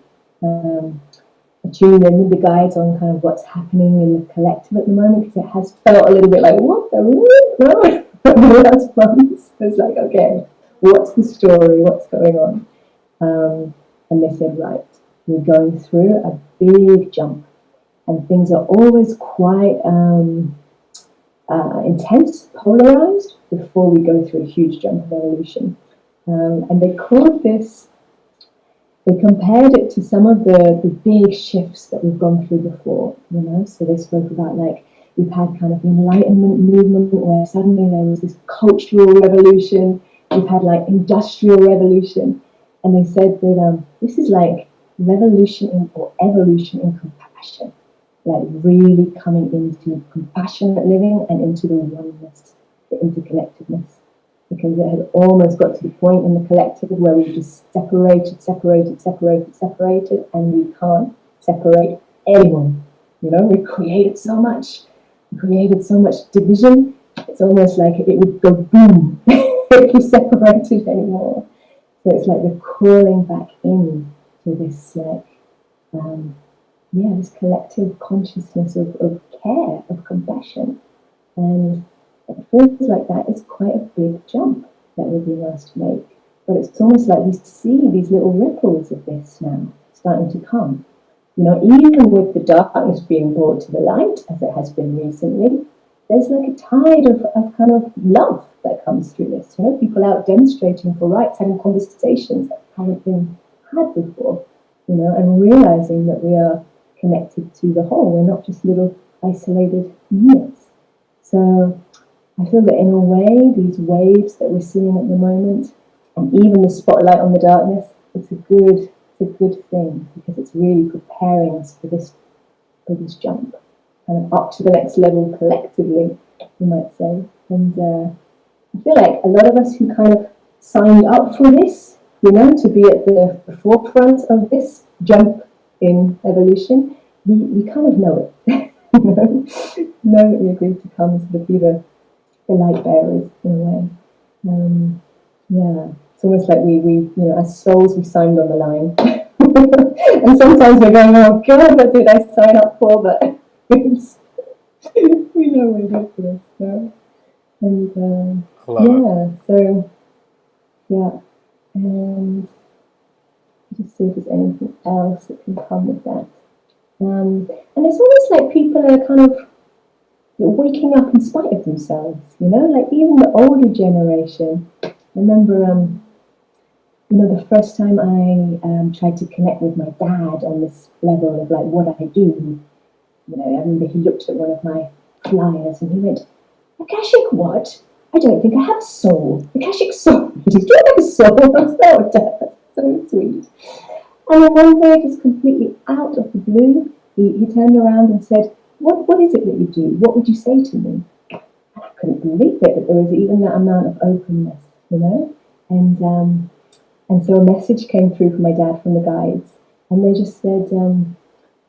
Tune in with the guides on kind of what's happening in the collective at the moment, because it has felt a little bit like, what the world? The last months. It's like, okay, what's the story? What's going on? And they said, right, we're going through a big jump, and things are always quite intense, polarized, before we go through a huge jump of evolution. And they called this, they compared it to some of the big shifts that we've gone through before, So they spoke about, like, we've had kind of the Enlightenment movement where suddenly there was this cultural revolution. We've had, like, industrial revolution. And they said that this is like revolution or evolution in compassion, like really coming into compassionate living and into the oneness, the interconnectedness. Because it had almost got to the point in the collective where we just separated, and we can't separate anymore. We created so much division. It's almost like it would go boom if we separated anymore. So it's like the calling back in to this, like, this collective consciousness of care, of compassion. And it feels like that is quite a big jump that we're being asked to make. But it's almost like we see these little ripples of this now starting to come. Even with the darkness being brought to the light, as it has been recently, there's like a tide of kind of love that comes through this. People out demonstrating for rights, having conversations that haven't been had before, and realizing that we are connected to the whole. We're not just little isolated units. So I feel that in a way, these waves that we're seeing at the moment, and even the spotlight on the darkness, it's a good thing, because it's really preparing us for this jump, kind of up to the next level collectively, you might say. And I feel like a lot of us who kind of signed up for this, to be at the forefront of this jump in evolution, we kind of know it. Know that we agreed to come to be the light bearers in a way. It's almost like we as souls, we signed on the line. And sometimes we're going, oh God, what did I sign up for? But we know we're good for this. And and just see if there's anything else that can come with that. And it's almost like people are kind of waking up in spite of themselves, like even the older generation. I remember, the first time I tried to connect with my dad on this level of like what I do. I remember he looked at one of my flyers and he went, "Akashic what? I don't think I have a soul. Akashic soul. Do you have a soul?" I was like, "Dad, so sweet." And then one day, just completely out of the blue, he turned around and said, What is it that you do? What would you say to me? And I couldn't believe it, that there was even that amount of openness, And so a message came through from my dad from the guides, and they just said,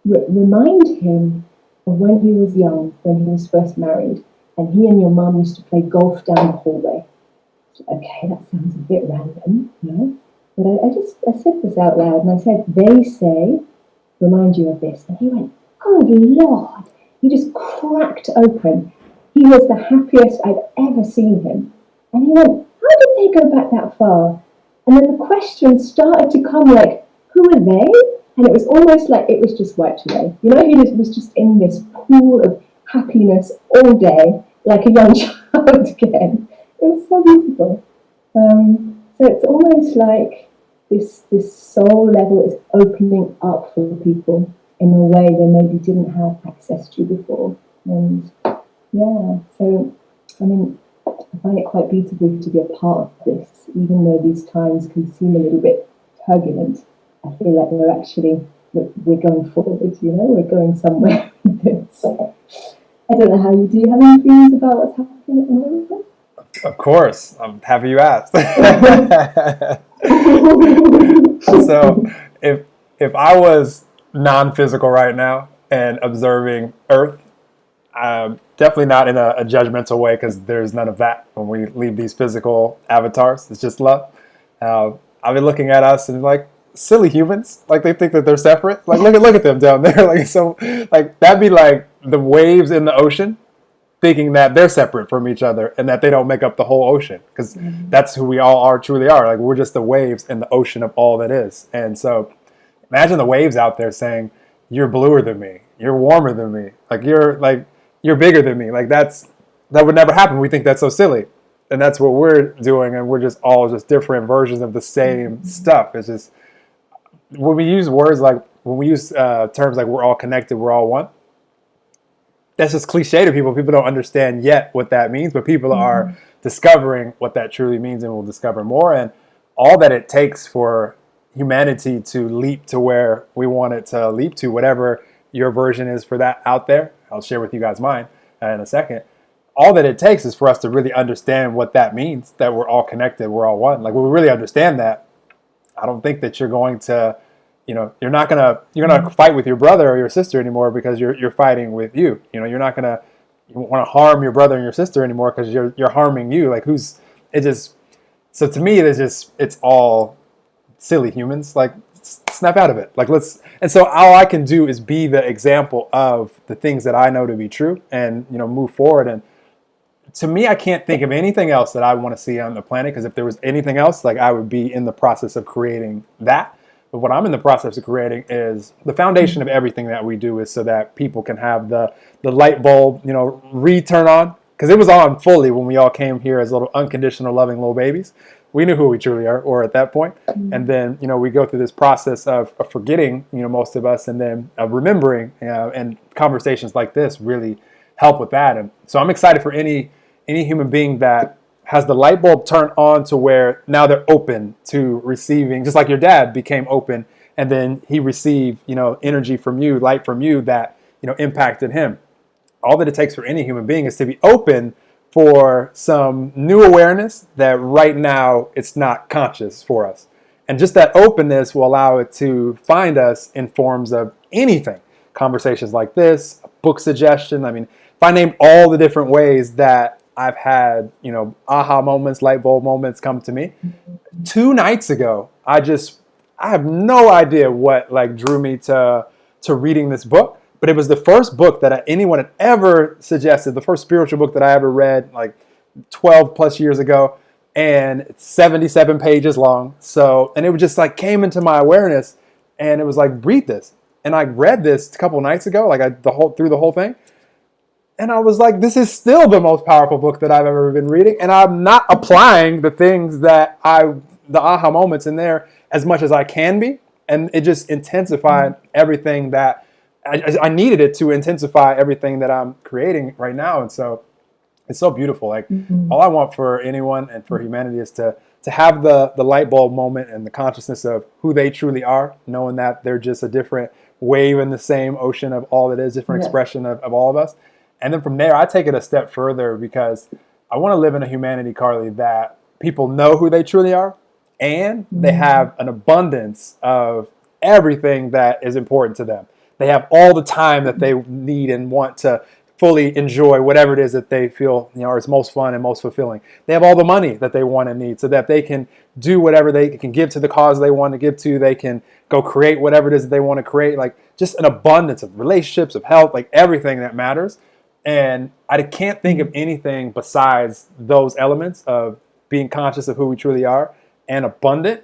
remind him of when he was young, when he was first married, and he and your mum used to play golf down the hallway. Okay, that sounds a bit random, But I said this out loud, and I said, they say, remind you of this. And he went, good Lord. He just cracked open. He was the happiest I've ever seen him. And he went, how did they go back that far? And then the questions started to come like, who are they? And it was almost like it was just wiped away. He was just in this pool of happiness all day, like a young child again. It was so beautiful. So it's almost like this soul level is opening up for people. in a way they maybe didn't have access to before. And yeah, so I mean, I find it quite beautiful to be a part of this, even though these times can seem a little bit turbulent. I feel like we're going forward, we're going somewhere with this. I don't know how you do. You have any feelings about what's happening at the moment? Of course, I'm happy you asked. So, if I was non-physical right now and observing Earth, definitely not in a judgmental way, because there's none of that when we leave these physical avatars. It's just love. I've been looking at us and like silly humans, like they think that they're separate. Like look at them down there. Like so, like that'd be like the waves in the ocean, thinking that they're separate from each other and that they don't make up the whole ocean, because that's who we all are, truly are. Like we're just the waves in the ocean of all that is. And so imagine the waves out there saying, you're bluer than me, you're warmer than me, you're bigger than me. Like that would never happen. We think that's so silly. And that's what we're doing, and we're just all just different versions of the same stuff. It's just when we use words like terms like we're all connected, we're all one, that's just cliche to people. People don't understand yet what that means, but people are discovering what that truly means, and will discover more. And all that it takes for humanity to leap to where we want it to leap to, whatever your version is for that out there. I'll share with you guys mine in a second. All that it takes is for us to really understand what that means, that we're all connected, we're all one. Like when we really understand that, I don't think that you're going to, you're not gonna fight with your brother or your sister anymore because you're fighting with you. You're not gonna want to harm your brother and your sister anymore because you're harming you. Like so to me, it's all silly humans. Like snap out of it. And so all I can do is be the example of the things that I know to be true, and move forward. And to me, I can't think of anything else that I want to see on the planet, because if there was anything else, like I would be in the process of creating that. But what I'm in the process of creating is the foundation of everything that we do, is so that people can have the light bulb, return on, because it was on fully when we all came here as little unconditional, loving little babies. We knew who we truly are, or at that point. And then, we go through this process of forgetting, most of us, and then remembering, and conversations like this really help with that. And so I'm excited for any human being that has the light bulb turned on to where now they're open to receiving, just like your dad became open, and then he received, energy from you, light from you that, impacted him. All that it takes for any human being is to be open for some new awareness that right now it's not conscious for us. And just that openness will allow it to find us in forms of anything. Conversations like this, book suggestion. I mean, if I named all the different ways that I've had, aha moments, light bulb moments come to me. 2 nights ago, I have no idea what drew me to reading this book, but it was the first book that anyone had ever suggested, the first spiritual book that I ever read 12 plus years ago, and it's 77 pages long. So, and it was just came into my awareness, and it was read this. And I read this a couple nights ago, through the whole thing. And I was like, this is still the most powerful book that I've ever been reading. And I'm not applying the things the aha moments in there as much as I can be. And it just intensified everything that I needed it to intensify everything that I'm creating right now. And so it's so beautiful. All I want for anyone and for humanity is to have the light bulb moment and the consciousness of who they truly are, knowing that they're just a different wave in the same ocean of all that is, different expression of all of us. And then from there, I take it a step further, because I want to live in a humanity, Carly, that people know who they truly are, and they have an abundance of everything that is important to them. They have all the time that they need and want to fully enjoy whatever it is that they feel is most fun and most fulfilling. They have all the money that they want and need, so that they can do whatever they can give to the cause they want to give to. They can go create whatever it is that they want to create. Just an abundance of relationships, of health, everything that matters. And I can't think of anything besides those elements of being conscious of who we truly are and abundant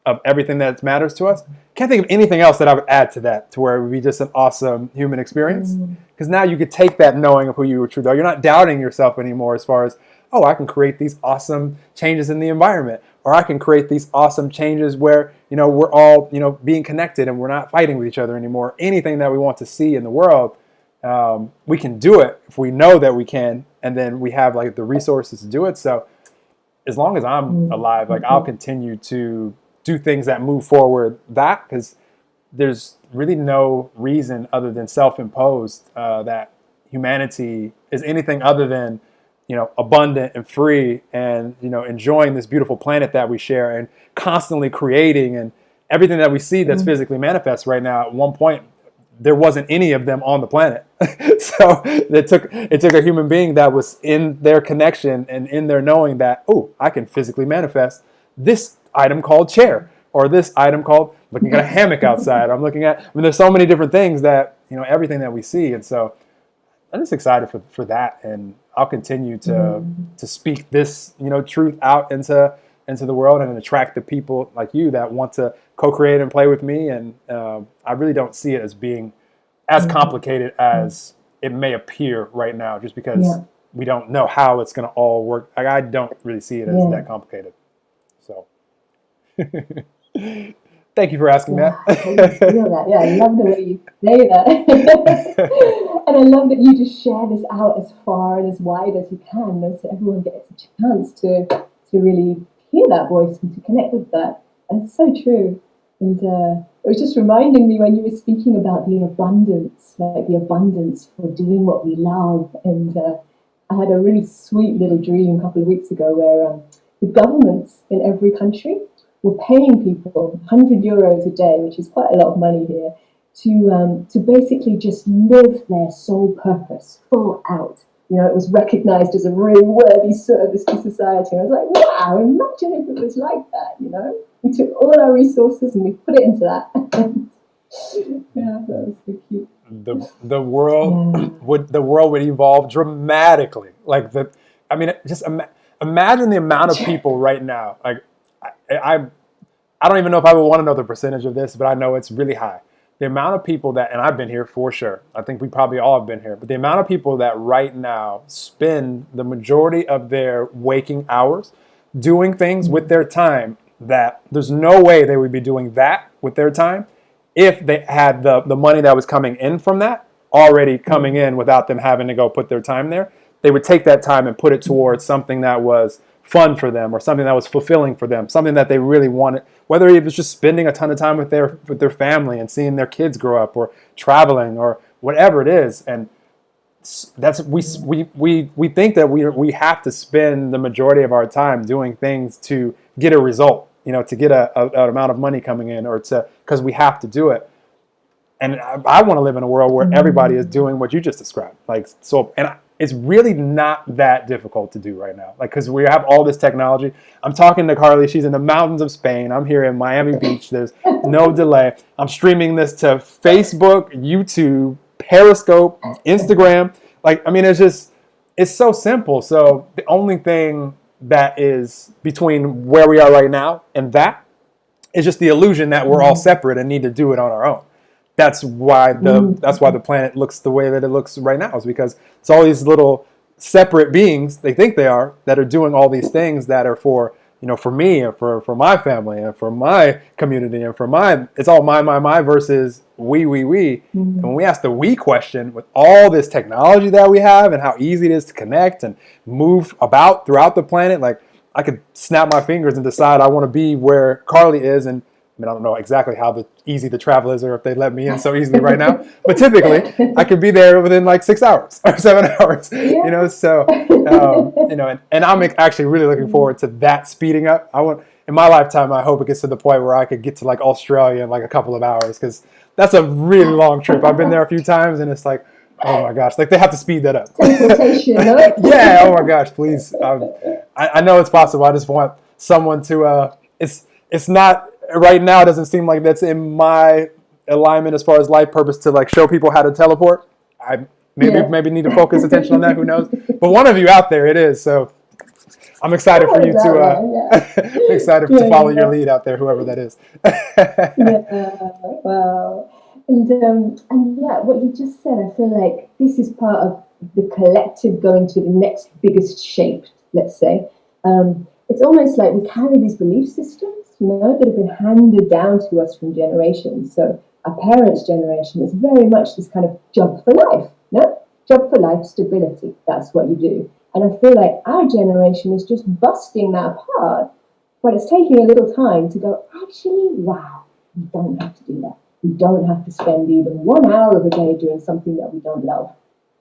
of everything that matters to us. Can't think of anything else that I would add to that, to where it would be just an awesome human experience. Because now you could take that knowing of who you truly are. You're not doubting yourself anymore as far as, oh, I can create these awesome changes in the environment, or I can create these awesome changes where, we're all, being connected and we're not fighting with each other anymore. Anything that we want to see in the world, we can do it if we know that we can, and then we have like the resources to do it. So as long as I'm alive, like I'll continue to do things that move forward that, because there's really no reason other than self-imposed that humanity is anything other than, abundant and free and, enjoying this beautiful planet that we share and constantly creating, and everything that we see that's physically manifest right now. At one point, there wasn't any of them on the planet. So it took a human being that was in their connection and in their knowing that, oh, I can physically manifest this item called chair, or this item called looking at a hammock outside. There's so many different things that, everything that we see. And so I'm just excited for that. And I'll continue to speak this, truth out into the world and attract the people like you that want to co-create and play with me. And I really don't see it as being as complicated as it may appear right now, just because we don't know how it's going to all work. I don't really see it as that complicated. So thank you for asking that. I feel that. Yeah, I love the way you say that. And I love that you just share this out as far and as wide as you can, so everyone gets a chance to really hear that voice and to connect with that. And it's so true. And it was just reminding me when you were speaking about the abundance, like the abundance for doing what we love. And I had a really sweet little dream a couple of weeks ago where the governments in every country were paying people 100 euros a day, which is quite a lot of money here, to basically just live their sole purpose full out. It was recognized as a really worthy service to society. And I was like, wow, imagine if it was like that, We took all our resources and we put it into that. Yeah, that was so cute. The world would evolve dramatically. Imagine the amount of people right now. Like, I don't even know if I would want to know the percentage of this, but I know it's really high. The amount of people that, and I've been here for sure, I think we probably all have been here, but the amount of people that right now spend the majority of their waking hours doing things with their time that there's no way they would be doing that with their time if they had the money that was coming in from that already coming in without them having to go put their time there. They would take that time and put it towards something that was fun for them, or something that was fulfilling for them, something that they really wanted, whether it was just spending a ton of time with their family and seeing their kids grow up, or traveling, or whatever it is. And that's we think that we have to spend the majority of our time doing things to get a result, to get an amount of money coming in, or because we have to do it. And I want to live in a world where everybody is doing what you just described. It's really not that difficult to do right now. Because we have all this technology. I'm talking to Carly. She's in the mountains of Spain. I'm here in Miami Beach. There's no delay. I'm streaming this to Facebook, YouTube, Periscope, Instagram. It's so simple. So the only thing that is between where we are right now and that is just the illusion that we're all separate and need to do it on our own. That's why the planet looks the way that it looks right now, is because it's all these little separate beings, they think they are, that are doing all these things that are for me, and for my family, and for my community, and it's all my versus we. And when we ask the we question, with all this technology that we have and how easy it is to connect and move about throughout the planet, like I could snap my fingers and decide I want to be where Carly is, and I don't know exactly how easy the travel is, or if they let me in so easily right now. But typically, I could be there within like 6 hours or 7 hours. Yeah. And I'm actually really looking forward to that speeding up. In my lifetime, I hope it gets to the point where I could get to like Australia in like a couple of hours, because that's a really long trip. I've been there a few times, and it's like, oh my gosh, like they have to speed that up. Teleportation, no? Yeah. Oh my gosh, please. I know it's possible. I just want someone to. It's not. Right now, it doesn't seem like that's in my alignment as far as life purpose to like show people how to teleport. I maybe need to focus attention on that. Who knows? But one of you out there, it is. So I'm excited for you to excited to follow your lead out there, whoever that is. Wow. And what you just said, I feel like this is part of the collective going to the next biggest shape let's say, it's almost like we carry these belief systems, that have been handed down to us from generations. So our parents' generation was very much this kind of job for life, no? Job for life, stability, that's what you do. And I feel like our generation is just busting that apart, but it's taking a little time to go, actually, wow, we don't have to do that. We don't have to spend even 1 hour of a day doing something that we don't love,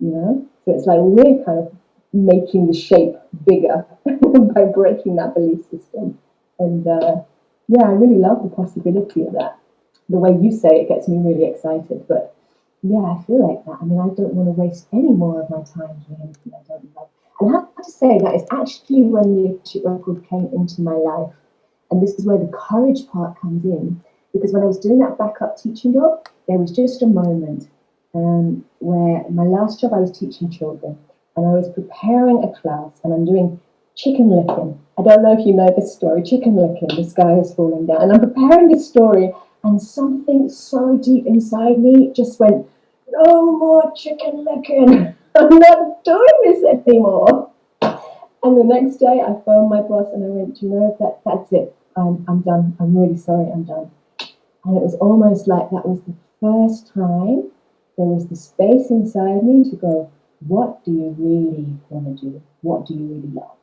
So it's like we're kind of making the shape bigger by breaking that belief system. And I really love the possibility of that. The way you say it gets me really excited. But yeah, I feel like that. I mean, I don't want to waste any more of my time doing anything I don't love. And I have to say that is actually when the Akashic Record came into my life. And this is where the courage part comes in. Because when I was doing that backup teaching job, there was just a moment where my last job I was teaching children. And I was preparing a class and I'm doing chicken licking. I don't know if you know this story, chicken licking, the sky is falling down. And I'm preparing this story and something so deep inside me just went, no more chicken licking. I'm not doing this anymore. And the next day I phoned my boss and I went, that's it. I'm done. I'm really sorry, I'm done. And it was almost like that was the first time there was the space inside me to go, what do you really want to do? What do you really love?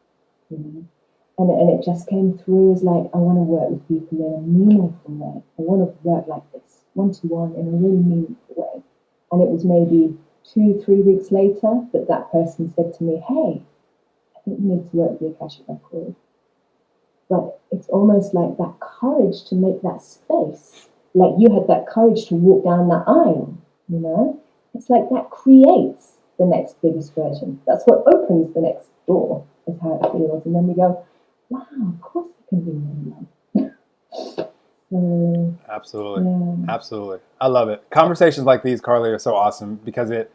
And it just came through as like, I want to work with people in a meaningful way. I want to work like this, one-to-one, in a really meaningful way. And it was maybe 2-3 weeks later that person said to me, hey, I think you need to work with the Akashic Record. But it's almost like that courage to make that space. Like you had that courage to walk down that aisle, It's like that creates the next biggest version. That's what opens the next door, is how it feels. And then we go, wow, of course it can be really love. Absolutely. I love it. Conversations like these, Carly, are so awesome because it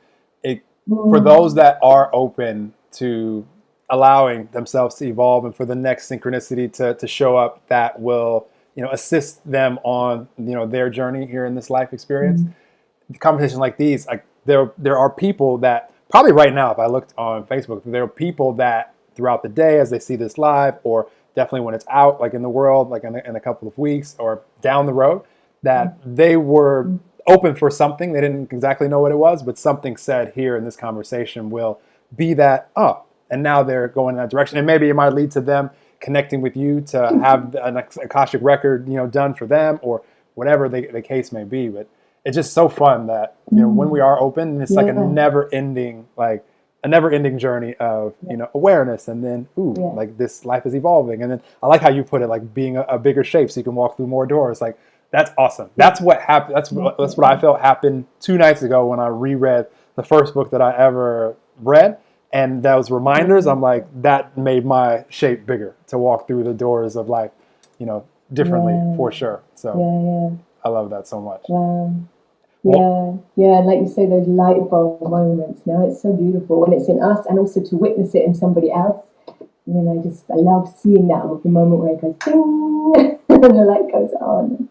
for those that are open to allowing themselves to evolve and for the next synchronicity to show up that will, assist them on, their journey here in this life experience. Conversations like these, like there are people that probably right now, if I looked on Facebook, there are people that throughout the day as they see this live, or definitely when it's out, like in the world, like in a couple of weeks or down the road, that they were open for something. They didn't exactly know what it was, but something said here in this conversation will be that, and now they're going in that direction. And maybe it might lead to them connecting with you to have an Akashic record, done for them or whatever the case may be. But it's just so fun that, when we are open, it's like a never ending journey of, awareness. And then, like this life is evolving. And then I like how you put it, like being a bigger shape so you can walk through more doors. Like, that's awesome. That's what happened. That's what I felt happened 2 nights ago when I reread the first book that I ever read. And those reminders, I'm like, that made my shape bigger to walk through the doors of life, differently for sure. So I love that so much. Yeah, and like you say, those light bulb moments, it's so beautiful when it's in us and also to witness it in somebody else. I love seeing that with the moment where it goes ding and the light goes on.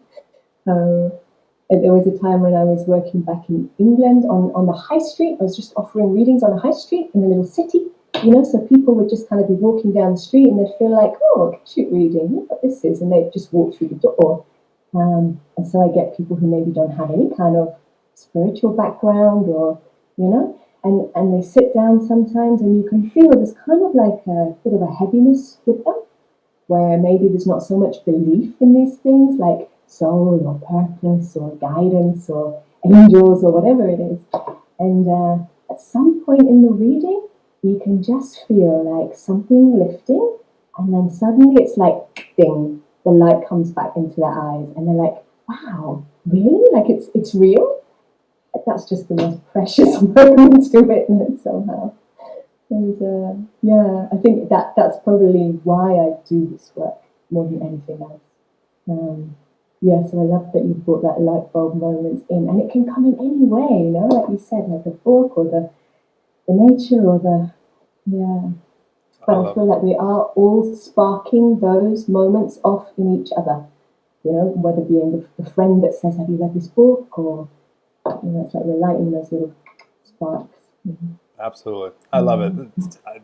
There was a time when I was working back in England on the high street. I was just offering readings on a high street in a little city, so people would just kind of be walking down the street and they'd feel like, oh, Akashic reading, look what this is, and they'd just walk through the door. And so I get people who maybe don't have any kind of spiritual background or, and they sit down sometimes and you can feel there's kind of like a bit of a heaviness with them, where maybe there's not so much belief in these things like soul or purpose or guidance or angels or whatever it is. And at some point in the reading, you can just feel like something lifting, and then suddenly it's like, ding, the light comes back into their eyes, and they're like, wow, really? Like it's real? That's just the most precious moment to witness somehow. And I think that's probably why I do this work more than anything else. So I love that you brought that light bulb moment in, and it can come in any way, like you said, like the book or the nature or But I feel like we are all sparking those moments off in each other, whether being the friend that says, have you read this book? Or, it's like we're lighting those little sparks. Absolutely. I love it.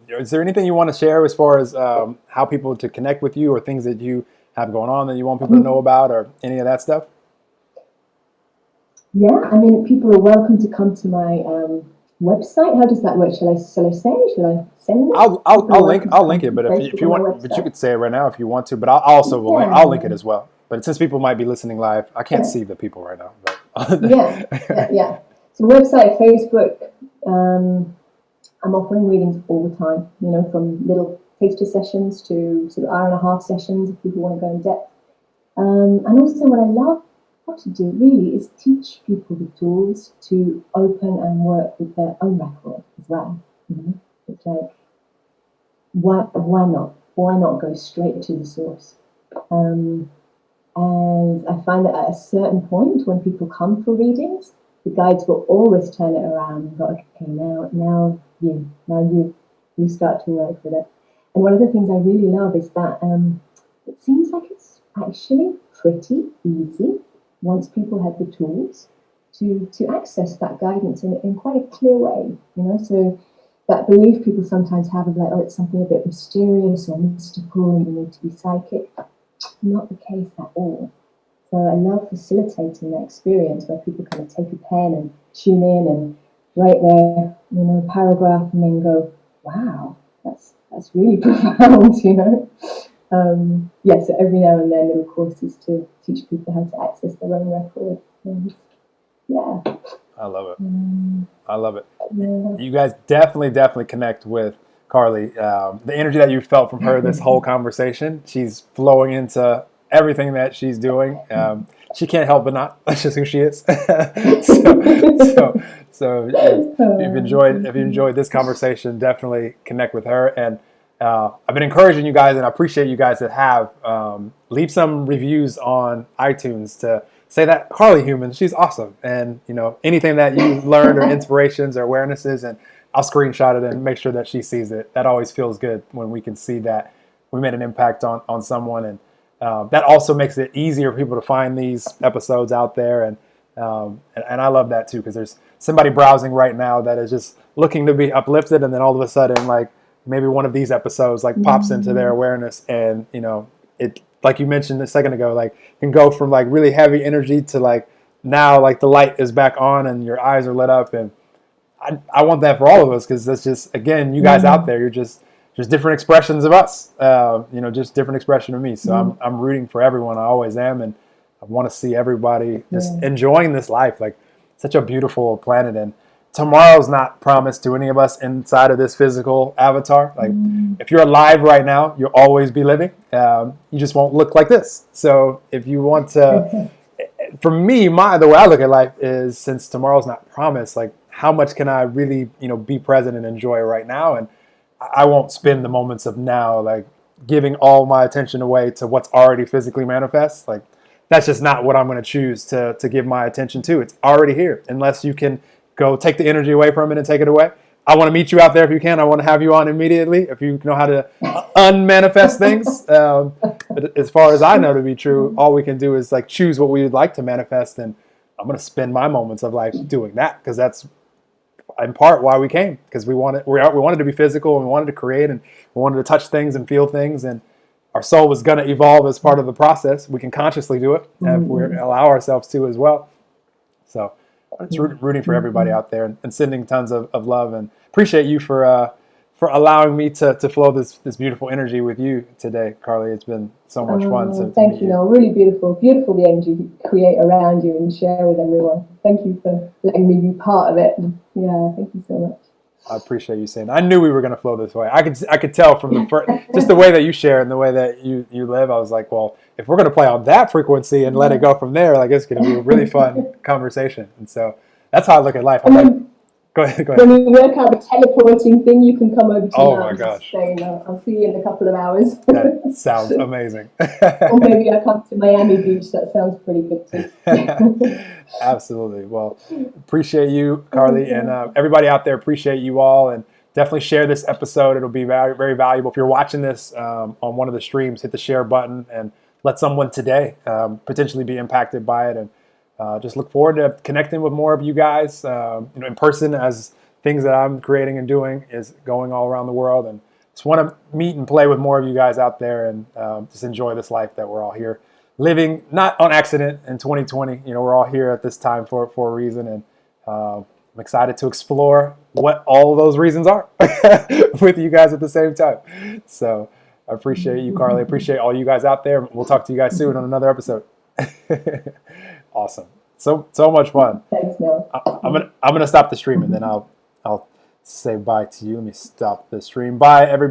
Is there anything you want to share as far as how people to connect with you or things that you have going on that you want people to know about or any of that stuff? Yeah, I mean, people are welcome to come to my website. How does that work? Shall I say? Shall I send it? People are welcome to I'll come link to it, the but if Facebook you on my want, but you website. could say it right now if you want to, but I'll also will link, I'll link it Yeah, as well. But since people might be listening live, I can't yeah, see the people right now, yeah, but yeah. So website, Facebook. Um, I'm offering readings all the time. You know, from little taster sessions to sort of hour and a half sessions if people want to go in depth. And also, what I love to do really is teach people the tools to open and work with their own record as well. You know? It's like, why not? Why not go straight to the source? Um, and I find that at a certain point, when people come for readings, the guides will always turn it around and go, okay, now you start to work with it. And one of the things I really love is that it seems like it's actually pretty easy once people have the tools to access that guidance in quite a clear way. You know, so that belief people sometimes have of like, oh, it's something a bit mysterious or mystical, and you need to be psychic. Not the case at all. So I love facilitating that experience where people kind of take a pen and tune in and write their, paragraph and then go, wow, that's really profound, you know. Yeah, so every now and then little courses to teach people how to access their own record. And yeah. I love it. Um, I love it. yeah. You guys definitely connect with Carly. The energy that you felt from her this whole conversation, she's flowing into everything that she's doing. She can't help but not. That's just who she is. So if you enjoyed this conversation, definitely connect with her. And I've been encouraging you guys, and I appreciate you guys that have leave some reviews on iTunes to say that Carly Human, she's awesome, and anything that you learned or inspirations or awarenesses, and I'll screenshot it and make sure that she sees it. That always feels good when we can see that we made an impact on someone, and that also makes it easier for people to find these episodes out there, and I love that too, because there's somebody browsing right now that is just looking to be uplifted, and then all of a sudden, like maybe one of these episodes like pops into their awareness, and it, like you mentioned a second ago, like can go from like really heavy energy to like now like the light is back on and your eyes are lit up, and I want that for all of us, because that's just, again, you guys out there, you're just different expressions of us, just different expression of me. So I'm rooting for everyone. I always am, and I want to see everybody just enjoying this life, like such a beautiful planet. And tomorrow's not promised to any of us inside of this physical avatar. Like if you're alive right now, you'll always be living. You just won't look like this. So if you want to, for me, the way I look at life is, since tomorrow's not promised, like how much can I really, be present and enjoy right now? And I won't spend the moments of now like giving all my attention away to what's already physically manifest. Like that's just not what I'm going to choose to give my attention to. It's already here, unless you can go take the energy away from it and take it away. I want to meet you out there if you can. I want to have you on immediately if you know how to unmanifest things. But as far as I know to be true, all we can do is like choose what we would like to manifest, and I'm going to spend my moments of life doing that, because that's in part why we came, because we wanted to be physical, and we wanted to create, and we wanted to touch things and feel things, and our soul was going to evolve as part of the process. We can consciously do it if we allow ourselves to as well. So it's rooting for everybody out there, and sending tons of love, and appreciate you for allowing me to flow this beautiful energy with you today, Carly. It's been so much fun. So thank you, Noel. Really beautiful the energy you create around you and share with everyone. Thank you for letting me be part of it. Yeah, thank you so much. I appreciate you saying that. I knew we were going to flow this way. I could tell from the first, just the way that you share and the way that you live. I was like, well, if we're going to play on that frequency and let it go from there, like it's going to be a really fun conversation. And so that's how I look at life. I'm like, go ahead. When we work out the teleporting thing, you can come over to me. Oh my gosh! I'll see you in a couple of hours. That sounds amazing. Or maybe I come to Miami Beach. That sounds pretty good too. Absolutely. Well, appreciate you, Carly, and everybody out there. Appreciate you all, and definitely share this episode. It'll be very, very valuable. If you're watching this on one of the streams, hit the share button and let someone today potentially be impacted by it. And just look forward to connecting with more of you guys, in person as things that I'm creating and doing is going all around the world, and just want to meet and play with more of you guys out there, and just enjoy this life that we're all here living, not on accident in 2020. We're all here at this time for a reason, and I'm excited to explore what all of those reasons are with you guys at the same time. So I appreciate you, Carly. I appreciate all you guys out there. We'll talk to you guys soon on another episode. Awesome. So much fun. Thanks, Mel. I'm gonna stop the stream, and then I'll say bye to you. Let me stop the stream. Bye, everybody.